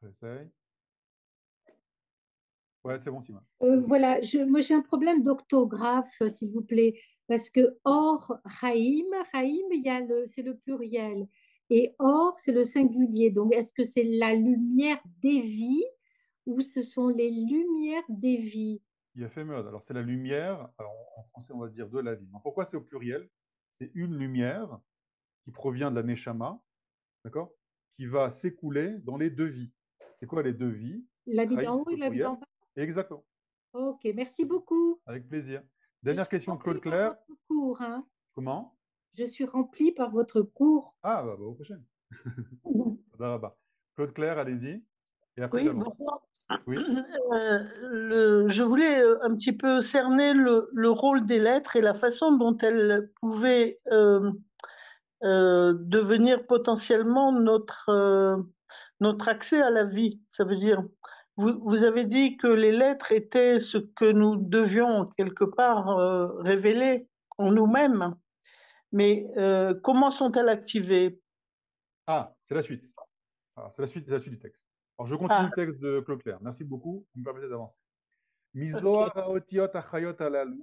J'essaye. Ouais, c'est bon, Simone. Voilà, moi j'ai un problème d'orthographe, s'il vous plaît, parce que Or, Haïm, c'est le pluriel, et Or, c'est le singulier. Donc, est-ce que c'est la lumière des vies ou ce sont les lumières des vies? Il a fait mode. Alors, c'est la lumière. Alors, en français, on va dire de la vie. Donc, pourquoi c'est au pluriel? C'est une lumière qui provient de la Neshama, d'accord? Qui va s'écouler dans les deux vies. C'est quoi les deux vies? La vie Haïm, d'en haut c'est et au la vie d'en pluriel. bas? Exactement. Ok, merci beaucoup. Avec plaisir. Je Dernière suis question, Claude remplie par Claire. votre cours, hein. Comment? Je suis remplie par votre cours. Ah, bah, au prochain. Là-bas. Claude Claire, allez-y. Et après, Oui, j'avance. bonjour. Oui. Je voulais un petit peu cerner le rôle des lettres et la façon dont elles pouvaient devenir potentiellement notre accès à la vie. Ça veut dire, vous avez dit que les lettres étaient ce que nous devions quelque part révéler en nous-mêmes, mais comment sont-elles activées? Ah, c'est la suite. Alors, c'est la suite du texte. Alors, je continue Ah, le texte de Claude Claire. Merci beaucoup. Vous me permettez d'avancer. ok. Mizohar haotiot achayot alalu,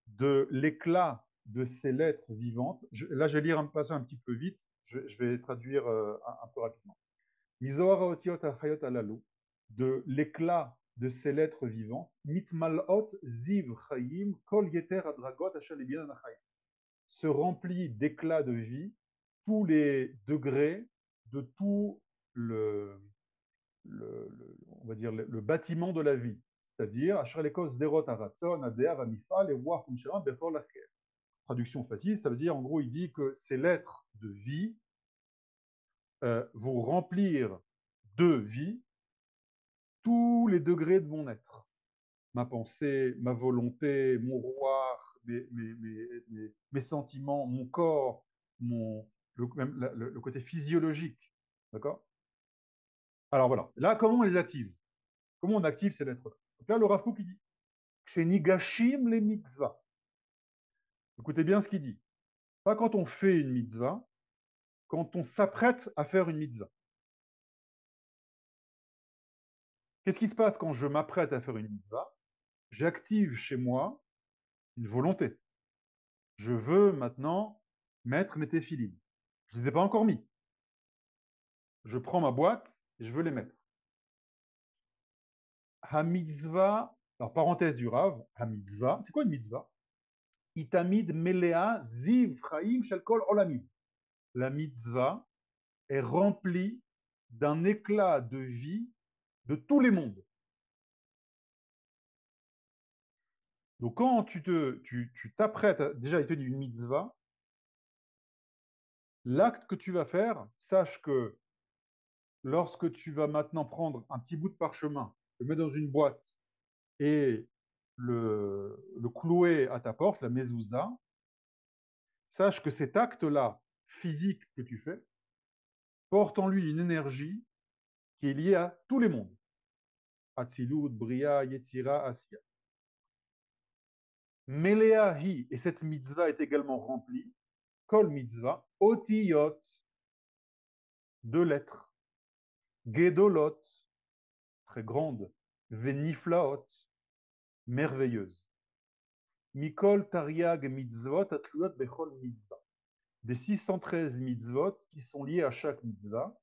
de l'éclat de ces lettres vivantes. Là, je vais lire un passage un petit peu vite. Je vais traduire un peu rapidement. Mizohar haotiot achayot alalu, de l'éclat de ces lettres vivantes. Mitmalot ziv chayim kol yeter adragot asher libyan achayim, se remplit d'éclat de vie tous les degrés de tout le, on va dire le bâtiment de la vie, c'est-à-dire traduction facile, ça veut dire en gros il dit que ces lettres de vie vont remplir de vie tous les degrés de mon être, ma pensée, ma volonté, mon roi, mes sentiments, mon corps, même le côté physiologique. D'accord? Alors voilà. Là, comment on les active? Comment on active ces lettres-là? Donc là, le Rav Kook, il dit chez Nigashim les mitzvahs. Écoutez bien ce qu'il dit. Pas quand on fait une mitzvah, quand on s'apprête à faire une mitzvah. Qu'est-ce qui se passe quand je m'apprête à faire une mitzvah? J'active chez moi une volonté. Je veux maintenant mettre mes téphilines. Je ne les ai pas encore mis. Je prends ma boîte et je veux les mettre. Ha-mitzvah, alors parenthèse du Rav, ha-mitzvah, c'est quoi une mitzvah? Itamid melea ziv chaim shel kol olamim. La mitzvah est remplie d'un éclat de vie de tous les mondes. Donc quand tu t'apprêtes, déjà il te dit une mitzvah, l'acte que tu vas faire, sache que lorsque tu vas maintenant prendre un petit bout de parchemin, le mettre dans une boîte et le clouer à ta porte, la mezouza, sache que cet acte-là, physique que tu fais, porte en lui une énergie qui est liée à tous les mondes. Atzilut, Bria, Yetzira, Asiya. Melea hi, et cette mitzvah est également remplie, kol mitzvah, otiyot, de lettres, gedolot, très grande, veniflaot, merveilleuse. Mikol tariag mitzvot atluyot bechol mitzvah. Des 613 mitzvot qui sont liés à chaque mitzvah.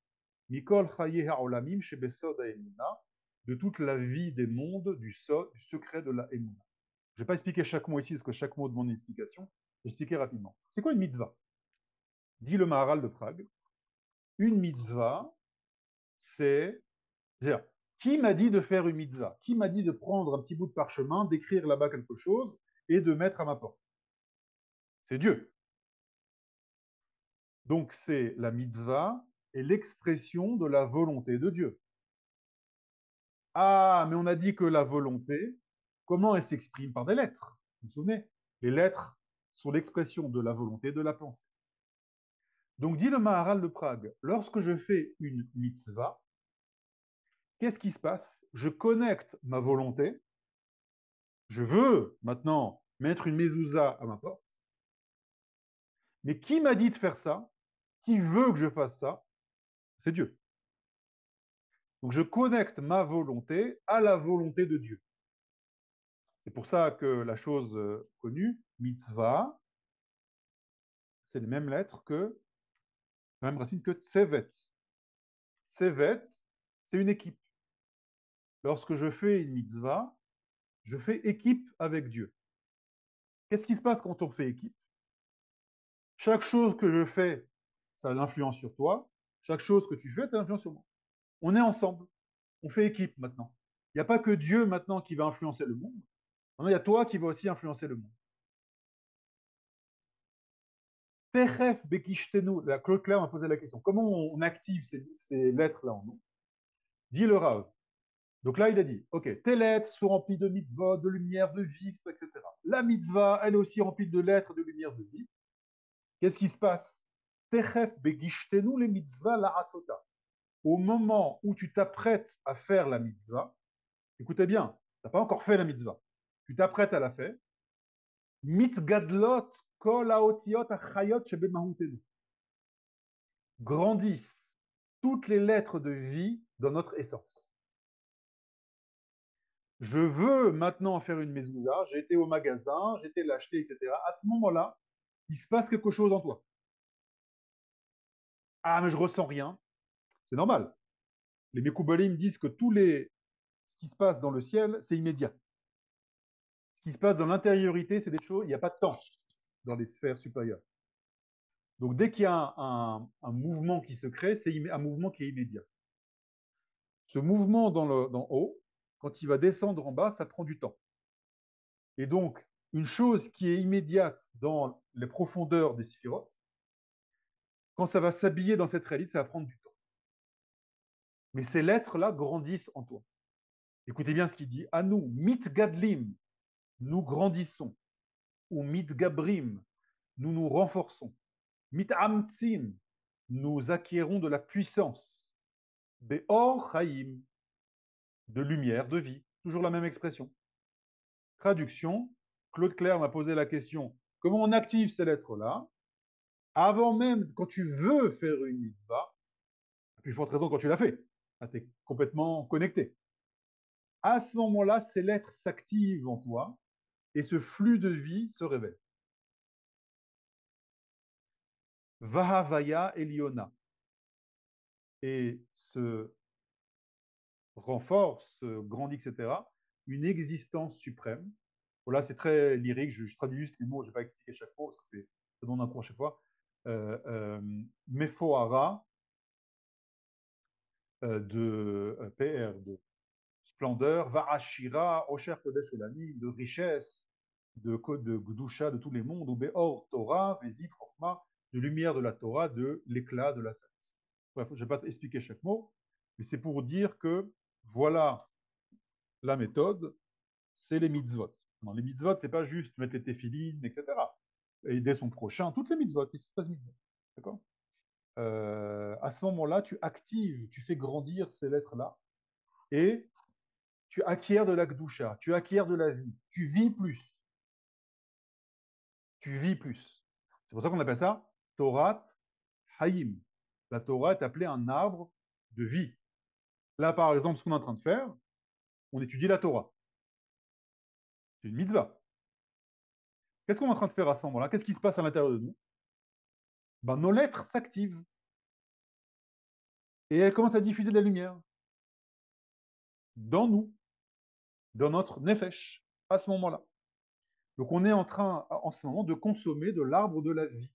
Mikol chaye ha'olamim shebesod ha'emuna, de toute la vie des mondes, du secret de la emuna. Je ne vais pas expliquer chaque mot ici, parce que chaque mot demande une explication. Je vais expliquer rapidement. C'est quoi une mitzvah? Dit le Maharal de Prague. Une mitzvah, c'est... C'est-à-dire, qui m'a dit de faire une mitzvah? Qui m'a dit de prendre un petit bout de parchemin, d'écrire là-bas quelque chose et de mettre à ma porte? C'est Dieu. Donc c'est la mitzvah et l'expression de la volonté de Dieu. Ah, mais on a dit que la volonté, comment elle s'exprime? Par des lettres. Vous vous souvenez? Les lettres sont l'expression de la volonté de la pensée. Donc dit le Maharal de Prague, lorsque je fais une mitzvah, qu'est-ce qui se passe? Je connecte ma volonté. Je veux maintenant mettre une mezouza à ma porte. Mais qui m'a dit de faire ça? Qui veut que je fasse ça? C'est Dieu. Donc je connecte ma volonté à la volonté de Dieu. C'est pour ça que la chose connue, mitzvah, c'est les mêmes lettres que, la même racine que tsevet. Tsevet, c'est une équipe. Lorsque je fais une mitzvah, je fais équipe avec Dieu. Qu'est-ce qui se passe quand on fait équipe? Chaque chose que je fais, ça a l'influence sur toi. Chaque chose que tu fais, ça a l'influence sur moi. On est ensemble. On fait équipe maintenant. Il n'y a pas que Dieu maintenant qui va influencer le monde. Maintenant, il y a toi qui va aussi influencer le monde. Techef bekishtenu, la Claude Claire m'a posé la question. Comment on active ces lettres-là en nous? Dit le Rav. Donc là, il a dit, ok, tes lettres sont remplies de mitzvot, de lumière, de vie, etc. La mitzvah, elle est aussi remplie de lettres, de lumière, de vie. Qu'est-ce qui se passe? Techef begishtenu les mitzvahs la asota. Au moment où tu t'apprêtes à faire la mitzvah, écoutez bien, tu n'as pas encore fait la mitzvah, tu t'apprêtes à la faire, mitgadlot kol haotiot achayot shebemahutenu. Grandissent toutes les lettres de vie dans notre essence. Je veux maintenant faire une mezouza, j'ai été au magasin, j'ai été l'acheter, etc. À ce moment-là, il se passe quelque chose en toi. Ah, mais je ressens rien. C'est normal. Les Mekoubalim disent que ce qui se passe dans le ciel, c'est immédiat. Ce qui se passe dans l'intériorité, c'est des choses, il n'y a pas de temps dans les sphères supérieures. Donc dès qu'il y a un mouvement qui se crée, c'est un mouvement qui est immédiat. Ce mouvement dans haut, quand il va descendre en bas, ça prend du temps. Et donc, une chose qui est immédiate dans les profondeurs des sphirotes, quand ça va s'habiller dans cette réalité, ça va prendre du temps. Mais ces lettres-là grandissent en toi. Écoutez bien ce qu'il dit. À nous, mitgadlim, nous grandissons. Ou mitgabrim, nous nous renforçons. Mitamtsim, nous acquérons de la puissance. Beor chaim, de lumière, de vie. Toujours la même expression. Traduction, Claude Claire m'a posé la question, comment on active ces lettres-là? Avant même, quand tu veux faire une mitzvah, et puis forte raison quand tu l'as fait, tu es complètement connecté. À ce moment-là, ces lettres s'activent en toi et ce flux de vie se révèle. Vahavaya Eliona. Et ce renforce, grandit, etc., une existence suprême. Voilà, c'est très lyrique, je traduis juste les mots, je ne vais pas expliquer chaque fois, parce que ça demande un cours à chaque fois. Mefoara, de PR, de splendeur, Varashira, Osher Kodesh Olamim, de richesse, de Gdusha de tous les mondes, ou Beor Torah, Vezit Chokma, de lumière de la Torah, de l'éclat de la sagesse. Bref, je ne vais pas expliquer chaque mot, mais c'est pour dire que voilà la méthode, c'est les mitzvot. Non, les mitzvot, c'est pas juste mettre les téphilines, etc. Aider son prochain, toutes les mitzvot, les 16 mitzvot. D'accord À ce moment-là, tu actives, tu fais grandir ces lettres-là et tu acquiers de la Gdusha, tu acquiers de la vie, tu vis plus. Tu vis plus. C'est pour ça qu'on appelle ça Torah Hayim. La Torah est appelée un arbre de vie. Là, par exemple, ce qu'on est en train de faire, on étudie la Torah. C'est une mitzvah. Qu'est-ce qu'on est en train de faire à ce moment-là? Qu'est-ce qui se passe à l'intérieur de nous? Ben, nos lettres s'activent et elles commencent à diffuser de la lumière dans nous, dans notre nefesh, à ce moment-là. Donc on est en train, en ce moment, de consommer de l'arbre de la vie.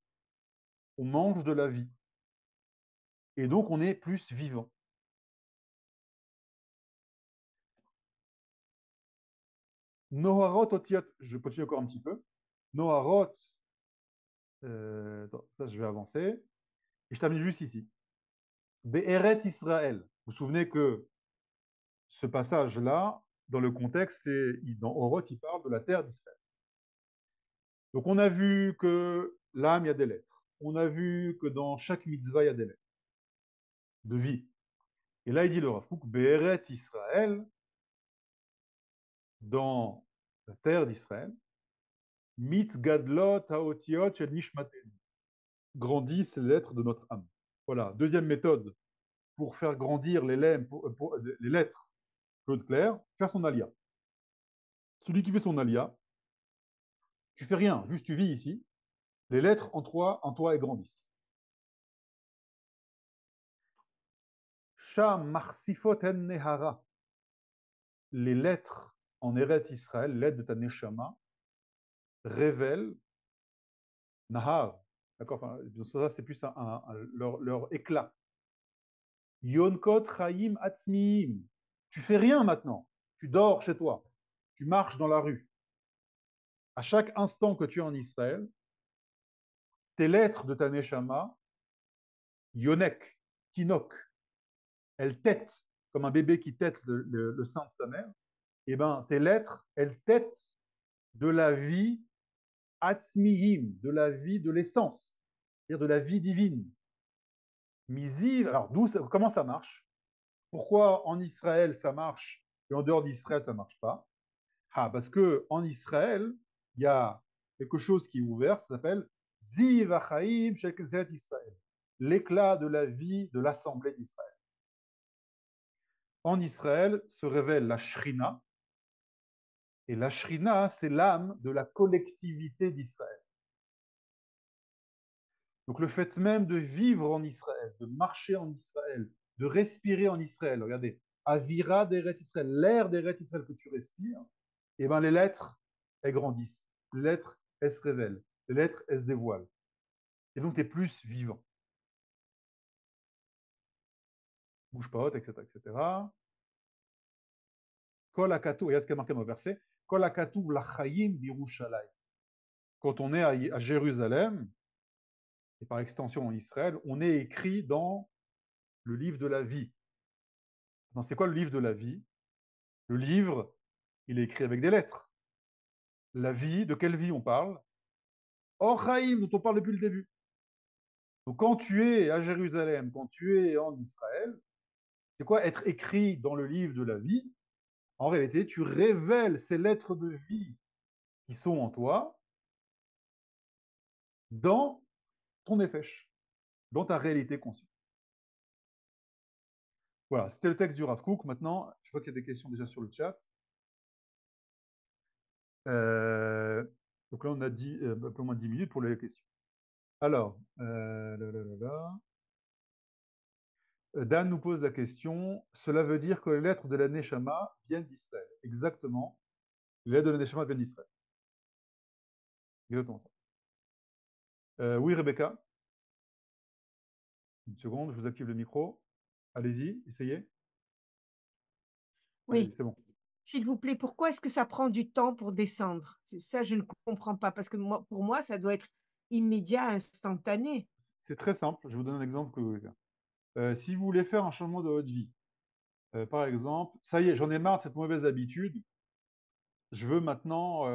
On mange de la vie. Et donc on est plus vivant. Noharot otiot, je continue encore un petit peu. Noharot, ça je vais avancer. Et je termine juste ici. Be'eret Israël. Vous vous souvenez que ce passage-là, dans le contexte, dans Oroth, il parle de la terre d'Israël. Donc on a vu que l'âme, il y a des lettres. On a vu que dans chaque mitzvah, il y a des lettres de vie. Et là, il dit le Rav Kook, Be'eret Israël, dans la terre d'Israël, Mit Gadlot Haotiot Shel Nishmaten. Grandissent les lettres de notre âme. Voilà, deuxième méthode pour faire grandir les lettres Claude Claire, faire son alia. Celui qui fait son alia, tu fais rien, juste tu vis ici, les lettres en toi elles grandissent. Sham Marsifot en Nehara, les lettres en Eretz Israël, lettres de ta Neshama, révèlent Nahar. D'accord, enfin, ça c'est plus leur éclat. Yonkot Chaim Atzmiim. Tu fais rien maintenant. Tu dors chez toi. Tu marches dans la rue. À chaque instant que tu es en Israël, tes lettres de ta Neshama, Yonek, Tinok, elles têtent, comme un bébé qui tête le sein de sa mère. Eh bien, tes lettres, elles têtent de la vie Atzmihim, de la vie de l'essence, c'est-à-dire de la vie divine. Miziv, alors comment ça marche? Pourquoi en Israël ça marche et en dehors d'Israël ça ne marche pas? Ah, parce qu'en Israël, il y a quelque chose qui est ouvert, ça s'appelle Ziv Achaim Shel Knesset Israël, l'éclat de la vie de l'Assemblée d'Israël. En Israël se révèle la Shrina, et la Shrina, c'est l'âme de la collectivité d'Israël. Donc le fait même de vivre en Israël, de marcher en Israël, de respirer en Israël, regardez, Avira d'Eretz Israël, l'air d'Eretz Israël que tu respires, et ben les lettres, elles grandissent. Les lettres, elles se révèlent. Les lettres, elles se dévoilent. Et donc, tu es plus vivant. Bouge pas, etc., etc. Kol akatou, regarde ce qui est marqué dans le verset. Kol akatou l'achayim birushalayim. Quand on est à Jérusalem, et par extension en Israël, on est écrit dans le livre de la vie. C'est quoi le livre de la vie? Le livre, il est écrit avec des lettres. La vie, de quelle vie on parle? Orchaïm, dont on parle depuis le début. Donc quand tu es à Jérusalem, quand tu es en Israël, c'est quoi être écrit dans le livre de la vie? En réalité, tu révèles ces lettres de vie qui sont en toi dans ton nefesh, dans ta réalité consciente. Voilà, c'était le texte du Rav Kook. Maintenant, je vois qu'il y a des questions déjà sur le chat. Donc là, on a dit un peu moins de 10 minutes pour les questions. Alors, Dan nous pose la question, cela veut dire que les lettres de la Neshama viennent d'Israël. Exactement. Les lettres de la Neshama viennent d'Israël. Exactement ça. Oui, Rebecca. Une seconde, je vous active le micro. Allez-y, essayez. Oui, Allez, c'est bon. s'il vous plaît, pourquoi est-ce que ça prend du temps pour descendre? C'est ça, je ne comprends pas, parce que pour moi, ça doit être immédiat, instantané. C'est très simple. Je vous donne un exemple que vous voulez faire. Si vous voulez faire un changement de votre vie, par exemple, ça y est, j'en ai marre de cette mauvaise habitude. Je veux maintenant,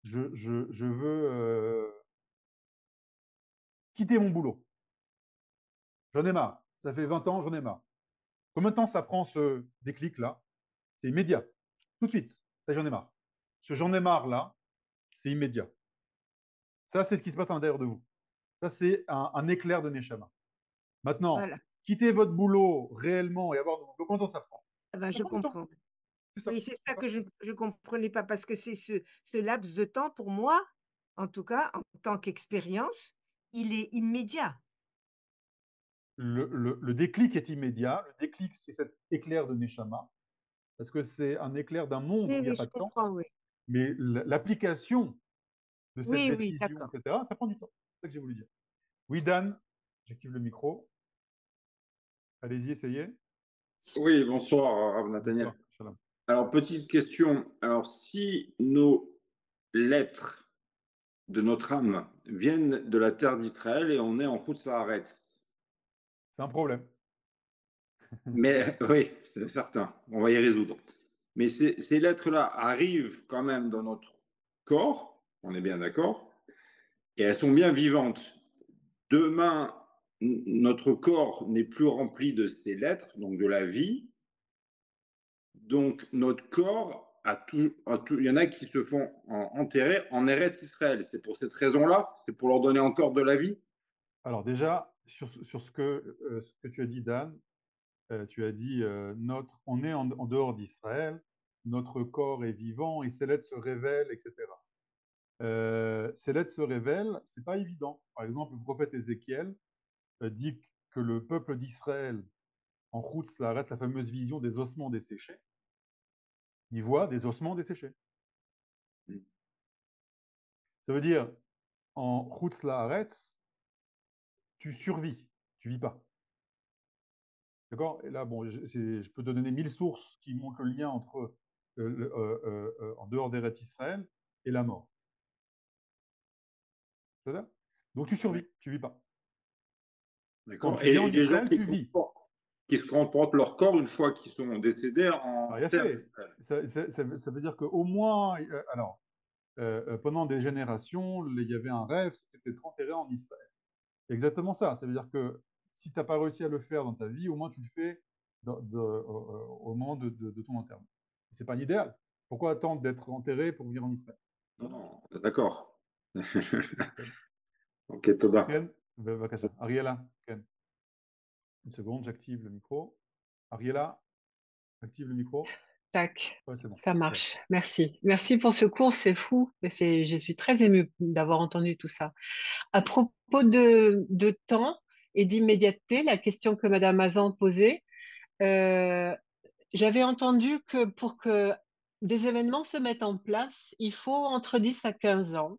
je veux quitter mon boulot. J'en ai marre. Ça fait 20 ans, j'en ai marre. Combien de temps ça prend ce déclic-là? C'est immédiat. Tout de suite. Ça, j'en ai marre. Ce j'en ai marre-là, c'est immédiat. Ça, c'est ce qui se passe à l'intérieur de vous. Ça, c'est un éclair de Neshama. Maintenant, Voilà. quitter votre boulot réellement et avoir de boulot, combien de temps ça prend? Ah ben, Ça je prend du temps. comprends. C'est ça. Oui, c'est ça que je ne comprenais pas, parce que c'est ce laps de temps, pour moi, en tout cas, en tant qu'expérience, il est immédiat. Le déclic est immédiat. Le déclic, c'est cet éclair de Neshama, parce que c'est un éclair d'un monde où Oui, il n'y a oui, pas je de temps. comprends, oui. Mais l'application de cette Oui, oui, décision, d'accord. etc., ça prend du temps. C'est ça que j'ai voulu dire. Oui, Dan, j'active le micro. Allez-y, essayez. Oui, bonsoir, Rav Nathaniel. Bonsoir, Shalom. Alors, petite question. Alors, si nos lettres de notre âme viennent de la terre d'Israël et on est en Chutz La'aretz, C'est un problème. mais oui, c'est certain, on va y résoudre. Mais ces lettres-là arrivent quand même dans notre corps, on est bien d'accord, et elles sont bien vivantes. Demain, notre corps n'est plus rempli de ces lettres, donc de la vie. Donc, notre corps il y en a qui se font enterrer en Eretz Israël. C'est pour cette raison-là? C'est pour leur donner encore de la vie? Alors déjà, sur ce que tu as dit, Dan, tu as dit on est en dehors d'Israël, notre corps est vivant et ces lettres se révèlent, etc. Ces lettres se révèlent, c'est pas évident. Par exemple, le prophète Ézéchiel dit que le peuple d'Israël, en Chutz La'aretz, la fameuse vision des ossements desséchés, il voit des ossements desséchés. Ça veut dire, en Chutz La'aretz, tu survis, tu vis pas. D'accord? Et là, bon, je peux te donner 1000 sources qui montrent le lien entre en dehors d'Eretz Israël et la mort. C'est ça? Donc tu survis, tu vis pas. Quand D'accord. tu viens en Et les gens Israël, tu vis. qui se comportent leur corps une fois qu'ils sont décédés en Alors, terre fait. d'Israël. Ça veut dire qu'au moins, pendant des générations, il y avait un rêve, c'était d'être enterré en Israël. Exactement ça. Ça veut dire que si tu n'as pas réussi à le faire dans ta vie, au moins tu le fais au moment de ton enterrement. Ce n'est pas l'idéal. Pourquoi attendre d'être enterré pour venir en Israël? Non, non, d'accord. Ok, Toda. Ken, bavakasha. Ariela, Ken. Une seconde, j'active le micro. Ariela, active le micro. Tac, Ouais, c'est bon. ça marche. Merci. Merci pour ce cours, c'est fou. Je suis très émue d'avoir entendu tout ça. À propos de temps et d'immédiateté, la question que Madame Hazan posait, euh, j'avais entendu que pour que des événements se mettent en place, il faut entre 10 à 15 ans.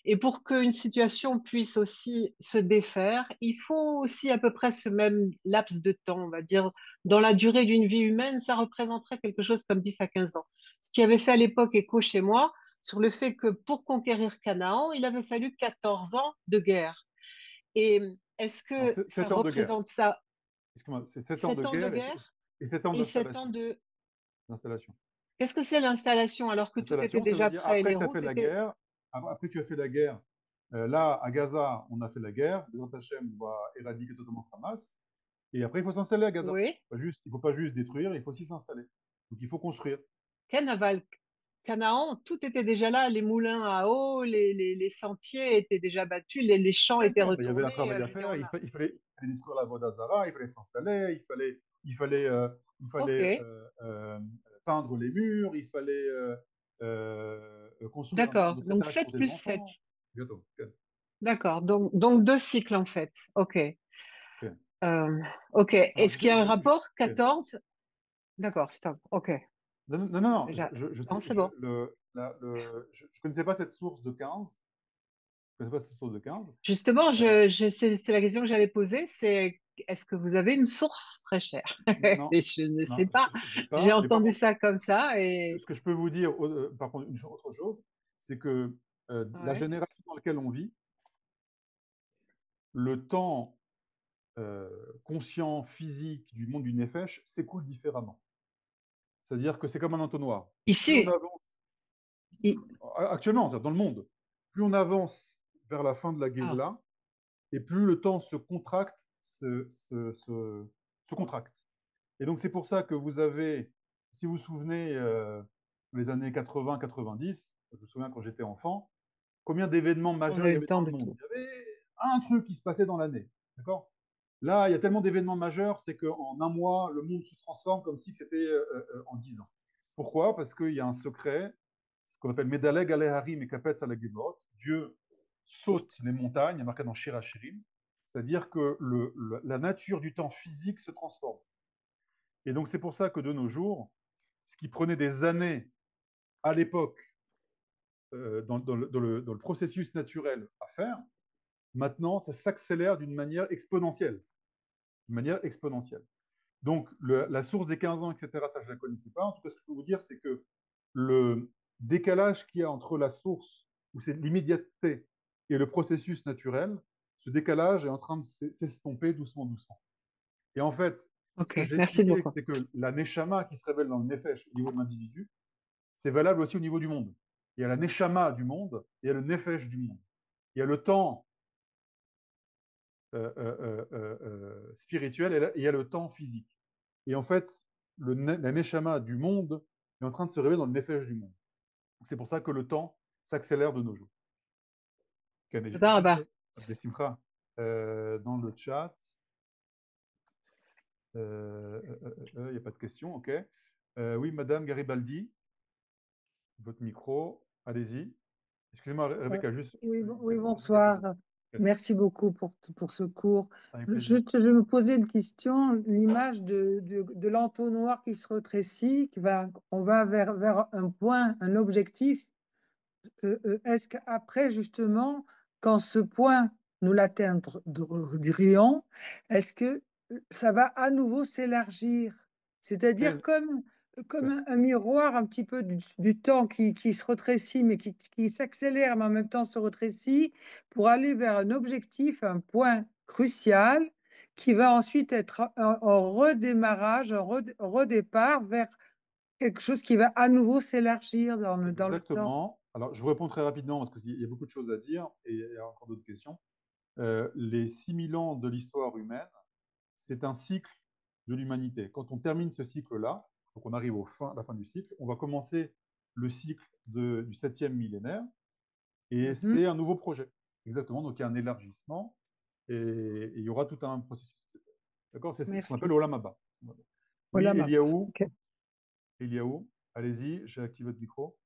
Et pour qu'une situation puisse aussi se défaire, il faut aussi à peu près ce même laps de temps, on va dire, dans la durée d'une vie humaine, ça représenterait quelque chose comme 10 à 15 ans. Ce qui avait fait à l'époque écho chez moi sur le fait que pour conquérir Canaan, il avait fallu 14 ans de guerre. Et est-ce Alors, que ça 7 ans de guerre. représente ça, Excuse-moi, c'est 7 ans de 7 ans de guerre guerre et 7 ans et 7 ans d'installation. de... D'installation. Qu'est-ce que c'est l'installation alors que tout était Installation, ça veut déjà dire prêt, après les que tu as fait routes la étaient... guerre, après tu as fait la guerre, là à Gaza, on a fait la guerre, les Hachem va éradiquer totalement Hamas, et après il faut s'installer à Gaza. Oui, Il ne faut pas juste détruire, il faut aussi s'installer. Donc il faut construire. Canaval, Canaan, tout était déjà là, les moulins à eau, les sentiers étaient déjà battus, les champs étaient Il y avait un retournés. travail à Je veux dire, faire, il fallait détruire la Vodazara, il fallait s'installer, il Ok, fallait peindre les murs, il fallait construire un nombre d'accord. de Donc crèches 7 pour des plus 7. enfants. Bientôt. D'accord. Donc deux cycles en fait. Ok. Ok. Alors, Est-ce qu'il y a un rapport ok. 14? D'accord, stop. Ok. Non, non, non, non, Non, c'est bon. je connaissais pas cette source de 15. Je connaissais pas cette source de 15. Justement, c'est la question que j'allais poser, c'est est-ce que vous avez une source très chère? Non, Et je ne sais non, pas. j'ai J'ai pas. Mais par entendu contre, ça comme ça et ce que je peux vous dire, par contre, autre chose, c'est que la ouais. génération dans laquelle on vit, le temps conscient, physique du monde du Nefesh s'écoule différemment. C'est-à-dire que c'est comme un entonnoir. Plus on Ici, avance, i- actuellement, c'est-à-dire dans le monde, plus on avance vers la fin de la ah, Géoula, et plus le temps se contracte, se contracte. Et donc c'est pour ça que vous avez, si vous vous souvenez, les années 80-90, je me souviens quand j'étais enfant, combien d'événements on majeurs a il eu y le avait temps dans de le monde. tout. Il y avait un truc qui se passait dans l'année. D'accord. Là, il y a tellement d'événements majeurs, c'est qu'en un mois, le monde se transforme comme si c'était en 10 ans. Pourquoi? Parce qu'il y a un secret, ce qu'on appelle Medaleg Aleharim et Kapetz Alegemot. Dieu saute les montagnes, il y a marqué dans Shir HaShirim, c'est-à-dire que la nature du temps physique se transforme. Et donc, c'est pour ça que de nos jours, ce qui prenait des années à l'époque dans le processus naturel à faire, maintenant, ça s'accélère d'une manière exponentielle. D'une manière exponentielle. Donc, la source des 15 ans, etc., ça, je ne la connaissais pas. En tout cas, ce que je peux vous dire, c'est que le décalage qu'il y a entre la source, où c'est l'immédiateté, et le processus naturel, ce décalage est en train de s'estomper doucement, doucement. Et en fait, ce Ok, que j'ai merci expliqué, beaucoup. c'est que la neshama qui se révèle dans le nefesh au niveau de l'individu, c'est valable aussi au niveau du monde. Il y a la neshama du monde, et il y a le nefesh du monde. Il y a le temps spirituel et il y a le temps physique. Et en fait, la neshama du monde est en train de se révéler dans le nefesh du monde. C'est pour ça que le temps s'accélère de nos jours. תודה רבה. Bessimcha, dans le chat, il n'y a pas de question, ok. Oui, Madame Garibaldi, votre micro, allez-y. Excusez-moi, Rebecca, juste. Oui, oui, bonsoir. Merci beaucoup pour ce cours. Avec plaisir. Je me posais une question, l'image de l'entonnoir qui se rétrécit, on va vers un point, un objectif. Est-ce qu'après, justement, quand ce point, nous l'atteindrions, est-ce que ça va à nouveau s'élargir? C'est-à-dire comme un miroir un petit peu du temps qui se rétrécit, mais qui s'accélère, mais en même temps se rétrécit, pour aller vers un objectif, un point crucial, qui va ensuite être en redémarrage, un redépart vers quelque chose qui va à nouveau s'élargir dans le temps. Exactement. Alors, je vous réponds très rapidement parce qu'il y a beaucoup de choses à dire et il y a encore d'autres questions. Les 6000 ans de l'histoire humaine, c'est un cycle de l'humanité. Quand on termine ce cycle-là, donc on arrive à la fin du cycle, on va commencer le cycle du 7e millénaire et c'est un nouveau projet. Exactement. Donc, il y a un élargissement et il y aura tout un processus. D'accord. C'est ce qu'on appelle Olam Haba. Voilà. Oui, Eliaou. Okay. Eliaou, allez-y, j'ai activé votre micro.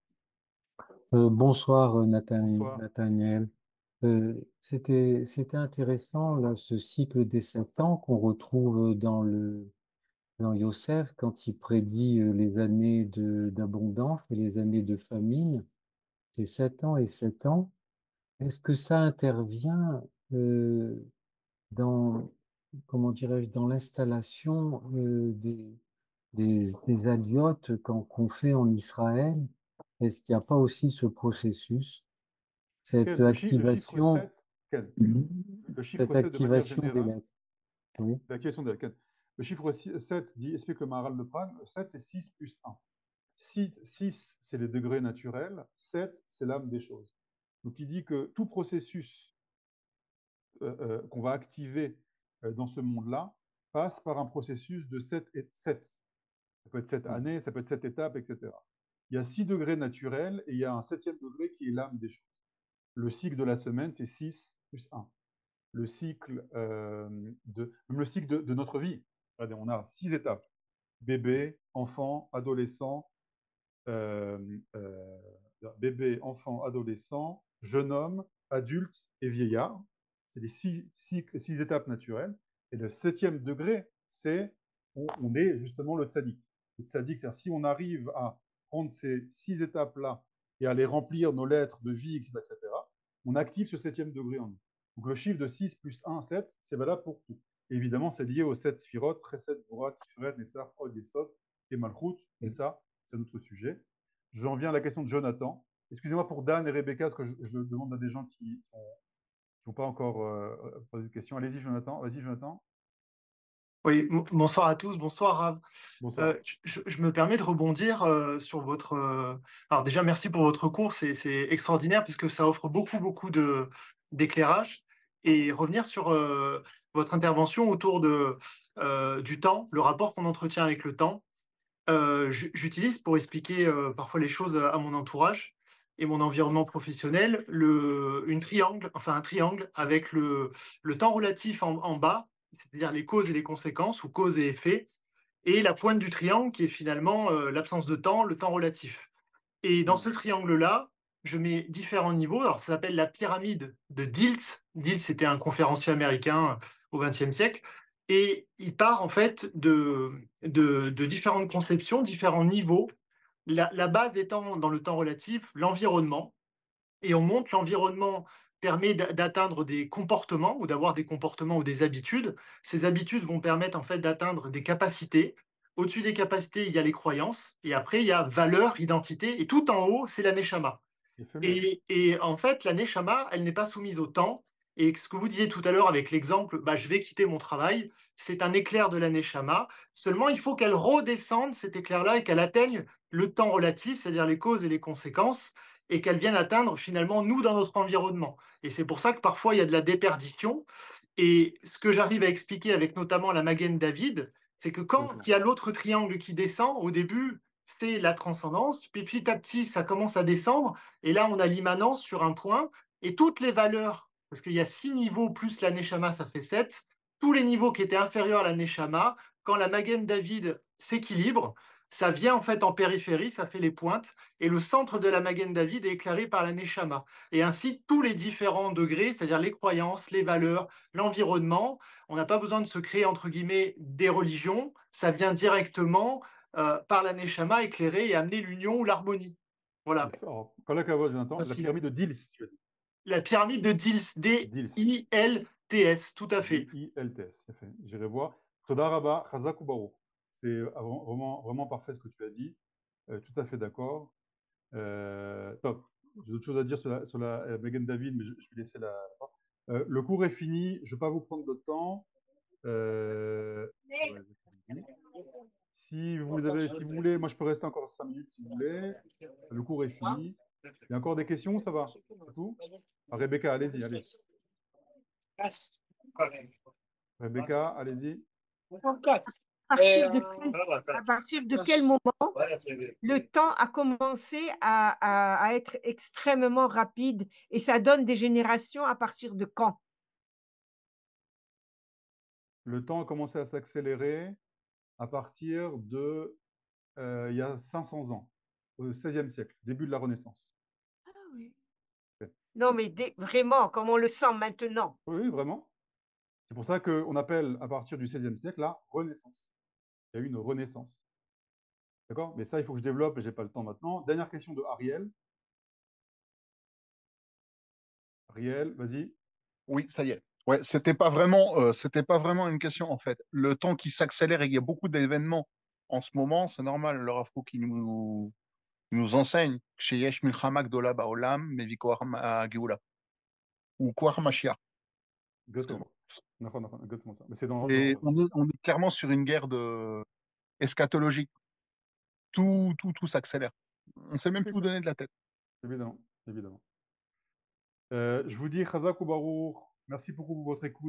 Bonsoir Bonsoir. Nathaniel. C'était intéressant là, ce cycle des 7 ans qu'on retrouve dans Yosef quand il prédit les années d'abondance et les années de famine. C'est 7 ans et 7 ans. Est-ce que ça intervient dans, comment dirais-je, dans l'installation des aliotes qu'on fait en Israël? Est-ce qu'il n'y a pas aussi ce processus, cette Le chiffre activation, 7, Ken, le chiffre cette 7 de manière activation des générale, lettres? Oui. l'activation des Ken. Le chiffre 7 dit, explique le Maharal de Prague, 7 c'est 6 plus 1. 6 c'est les degrés naturels, 7 c'est l'âme des choses. Donc il dit que tout processus qu'on va activer dans ce monde-là passe par un processus de 7 et 7. Ça peut être 7 années, ça peut être 7 étapes, etc. Il y a 6 degrés naturels et il y a un 7e degré qui est l'âme des choses. Le cycle de la semaine, c'est 6 plus 1. Le cycle, le cycle de notre vie, on a 6 étapes. Bébé, enfant, adolescent, bébé, enfant, adolescent, jeune homme, adulte et vieillard. C'est les 6 étapes naturelles. Et le 7e degré, c'est on est justement le tzaddik. Le tzaddik, c'est-à-dire si on arrive à prendre ces 6 étapes-là et à les remplir nos lettres de vie, etc., on active ce 7e degré en nous. Donc le chiffre de 6 plus 1, 7, c'est valable pour tout. Et évidemment, c'est lié aux 7 sphirot, Chesed, Gvura, Tiferet, Netzach, Od, Yesod et Malchut. Et ça, c'est notre sujet. J'en viens à la question de Jonathan. Excusez-moi pour Dan et Rebecca, parce que je demande à des gens qui n'ont pas encore posé de questions. Allez-y, Jonathan. Vas-y, Jonathan. Oui, bonsoir à tous, bonsoir Rav. Bonsoir. Je me permets de rebondir sur votre... Alors déjà, merci pour votre cours, c'est extraordinaire puisque ça offre beaucoup d'éclairage. Et revenir sur votre intervention autour du temps, le rapport qu'on entretient avec le temps. J'utilise pour expliquer parfois les choses à mon entourage et mon environnement professionnel un triangle avec le temps relatif en bas, c'est-à-dire les causes et les conséquences, ou causes et effets, et la pointe du triangle qui est finalement l'absence de temps, le temps relatif. Et dans ce triangle-là, je mets différents niveaux. Alors, ça s'appelle la pyramide de Dilts. Dilts, c'était un conférencier américain au XXe siècle. Et il part en fait de différentes conceptions, différents niveaux. La base étant dans le temps relatif, l'environnement. Et on monte l'environnement permet d'atteindre des comportements ou d'avoir des comportements ou des habitudes. Ces habitudes vont permettre en fait d'atteindre des capacités. Au-dessus des capacités, il y a les croyances. Et après, il y a valeur, identité. Et tout en haut, c'est la neshama. Et en fait, la neshama, elle n'est pas soumise au temps. Et ce que vous disiez tout à l'heure avec l'exemple, je vais quitter mon travail, c'est un éclair de la neshama. Seulement, il faut qu'elle redescende, cet éclair-là, et qu'elle atteigne le temps relatif, c'est-à-dire les causes et les conséquences, et qu'elle vienne atteindre finalement nous dans notre environnement. Et c'est pour ça que parfois, il y a de la déperdition. Et ce que j'arrive à expliquer avec notamment la Magen David, c'est que quand il y a l'autre triangle qui descend, au début, c'est la transcendance, puis petit à petit, ça commence à descendre, et là, on a l'immanence sur un point, et toutes les valeurs, parce qu'il y a 6 niveaux plus la Neshama, ça fait 7, tous les niveaux qui étaient inférieurs à la Neshama, quand la Magen David s'équilibre, ça vient en fait en périphérie, ça fait les pointes, et le centre de la Magen David est éclairé par la Neshama. Et ainsi, tous les différents degrés, c'est-à-dire les croyances, les valeurs, l'environnement, on n'a pas besoin de se créer, entre guillemets, des religions, ça vient directement par la Neshama éclairer et amener l'union ou l'harmonie. Voilà. Jonathan, la pyramide de Dils, tu as dit. La pyramide de Dils, D-I-L-T-S, tout à fait. D-I-L-T-S, c'est fait. J'irai voir. Toda Rabba, Chazak ou Baruch. C'est vraiment parfait ce que tu as dit. Tout à fait d'accord. Top. J'ai d'autres choses à dire sur la Magen David, mais je vais laisser la. Le cours est fini. Je ne vais pas vous prendre de temps. Si vous voulez, moi je peux rester encore 5 minutes si vous voulez. Le cours est fini. Il y a encore des questions, ça va? C'est tout? Rebecca, allez-y, allez. Rebecca, allez-y. À partir de quel moment le temps a commencé à être extrêmement rapide et ça donne des générations à partir de quand? Le temps a commencé à s'accélérer à partir de il y a 500 ans, au XVIe siècle, début de la Renaissance. Ah oui. Non, mais vraiment, comme on le sent maintenant. Oui, vraiment. C'est pour ça qu'on appelle à partir du XVIe siècle la Renaissance. Il y a eu une renaissance. D'accord? Mais ça, il faut que je développe et je n'ai pas le temps maintenant. Dernière question de Ariel. Ariel, vas-y. Oui, ça y est. Ouais, c'était pas vraiment une question en fait. Le temps qui s'accélère et il y a beaucoup d'événements en ce moment, c'est normal. Le Rav Kook qui nous enseigne chez Yesh Milchama Gdola Baolam, Mevi Koach Geoula ou Koach Mashiach. Exactement ça. Mais c'est dans Et on est clairement sur une guerre eschatologique. Tout s'accélère. On ne sait même plus où donner de la tête. Évidemment. Je vous dis Chazak ou Baruch. Merci beaucoup pour votre écoute.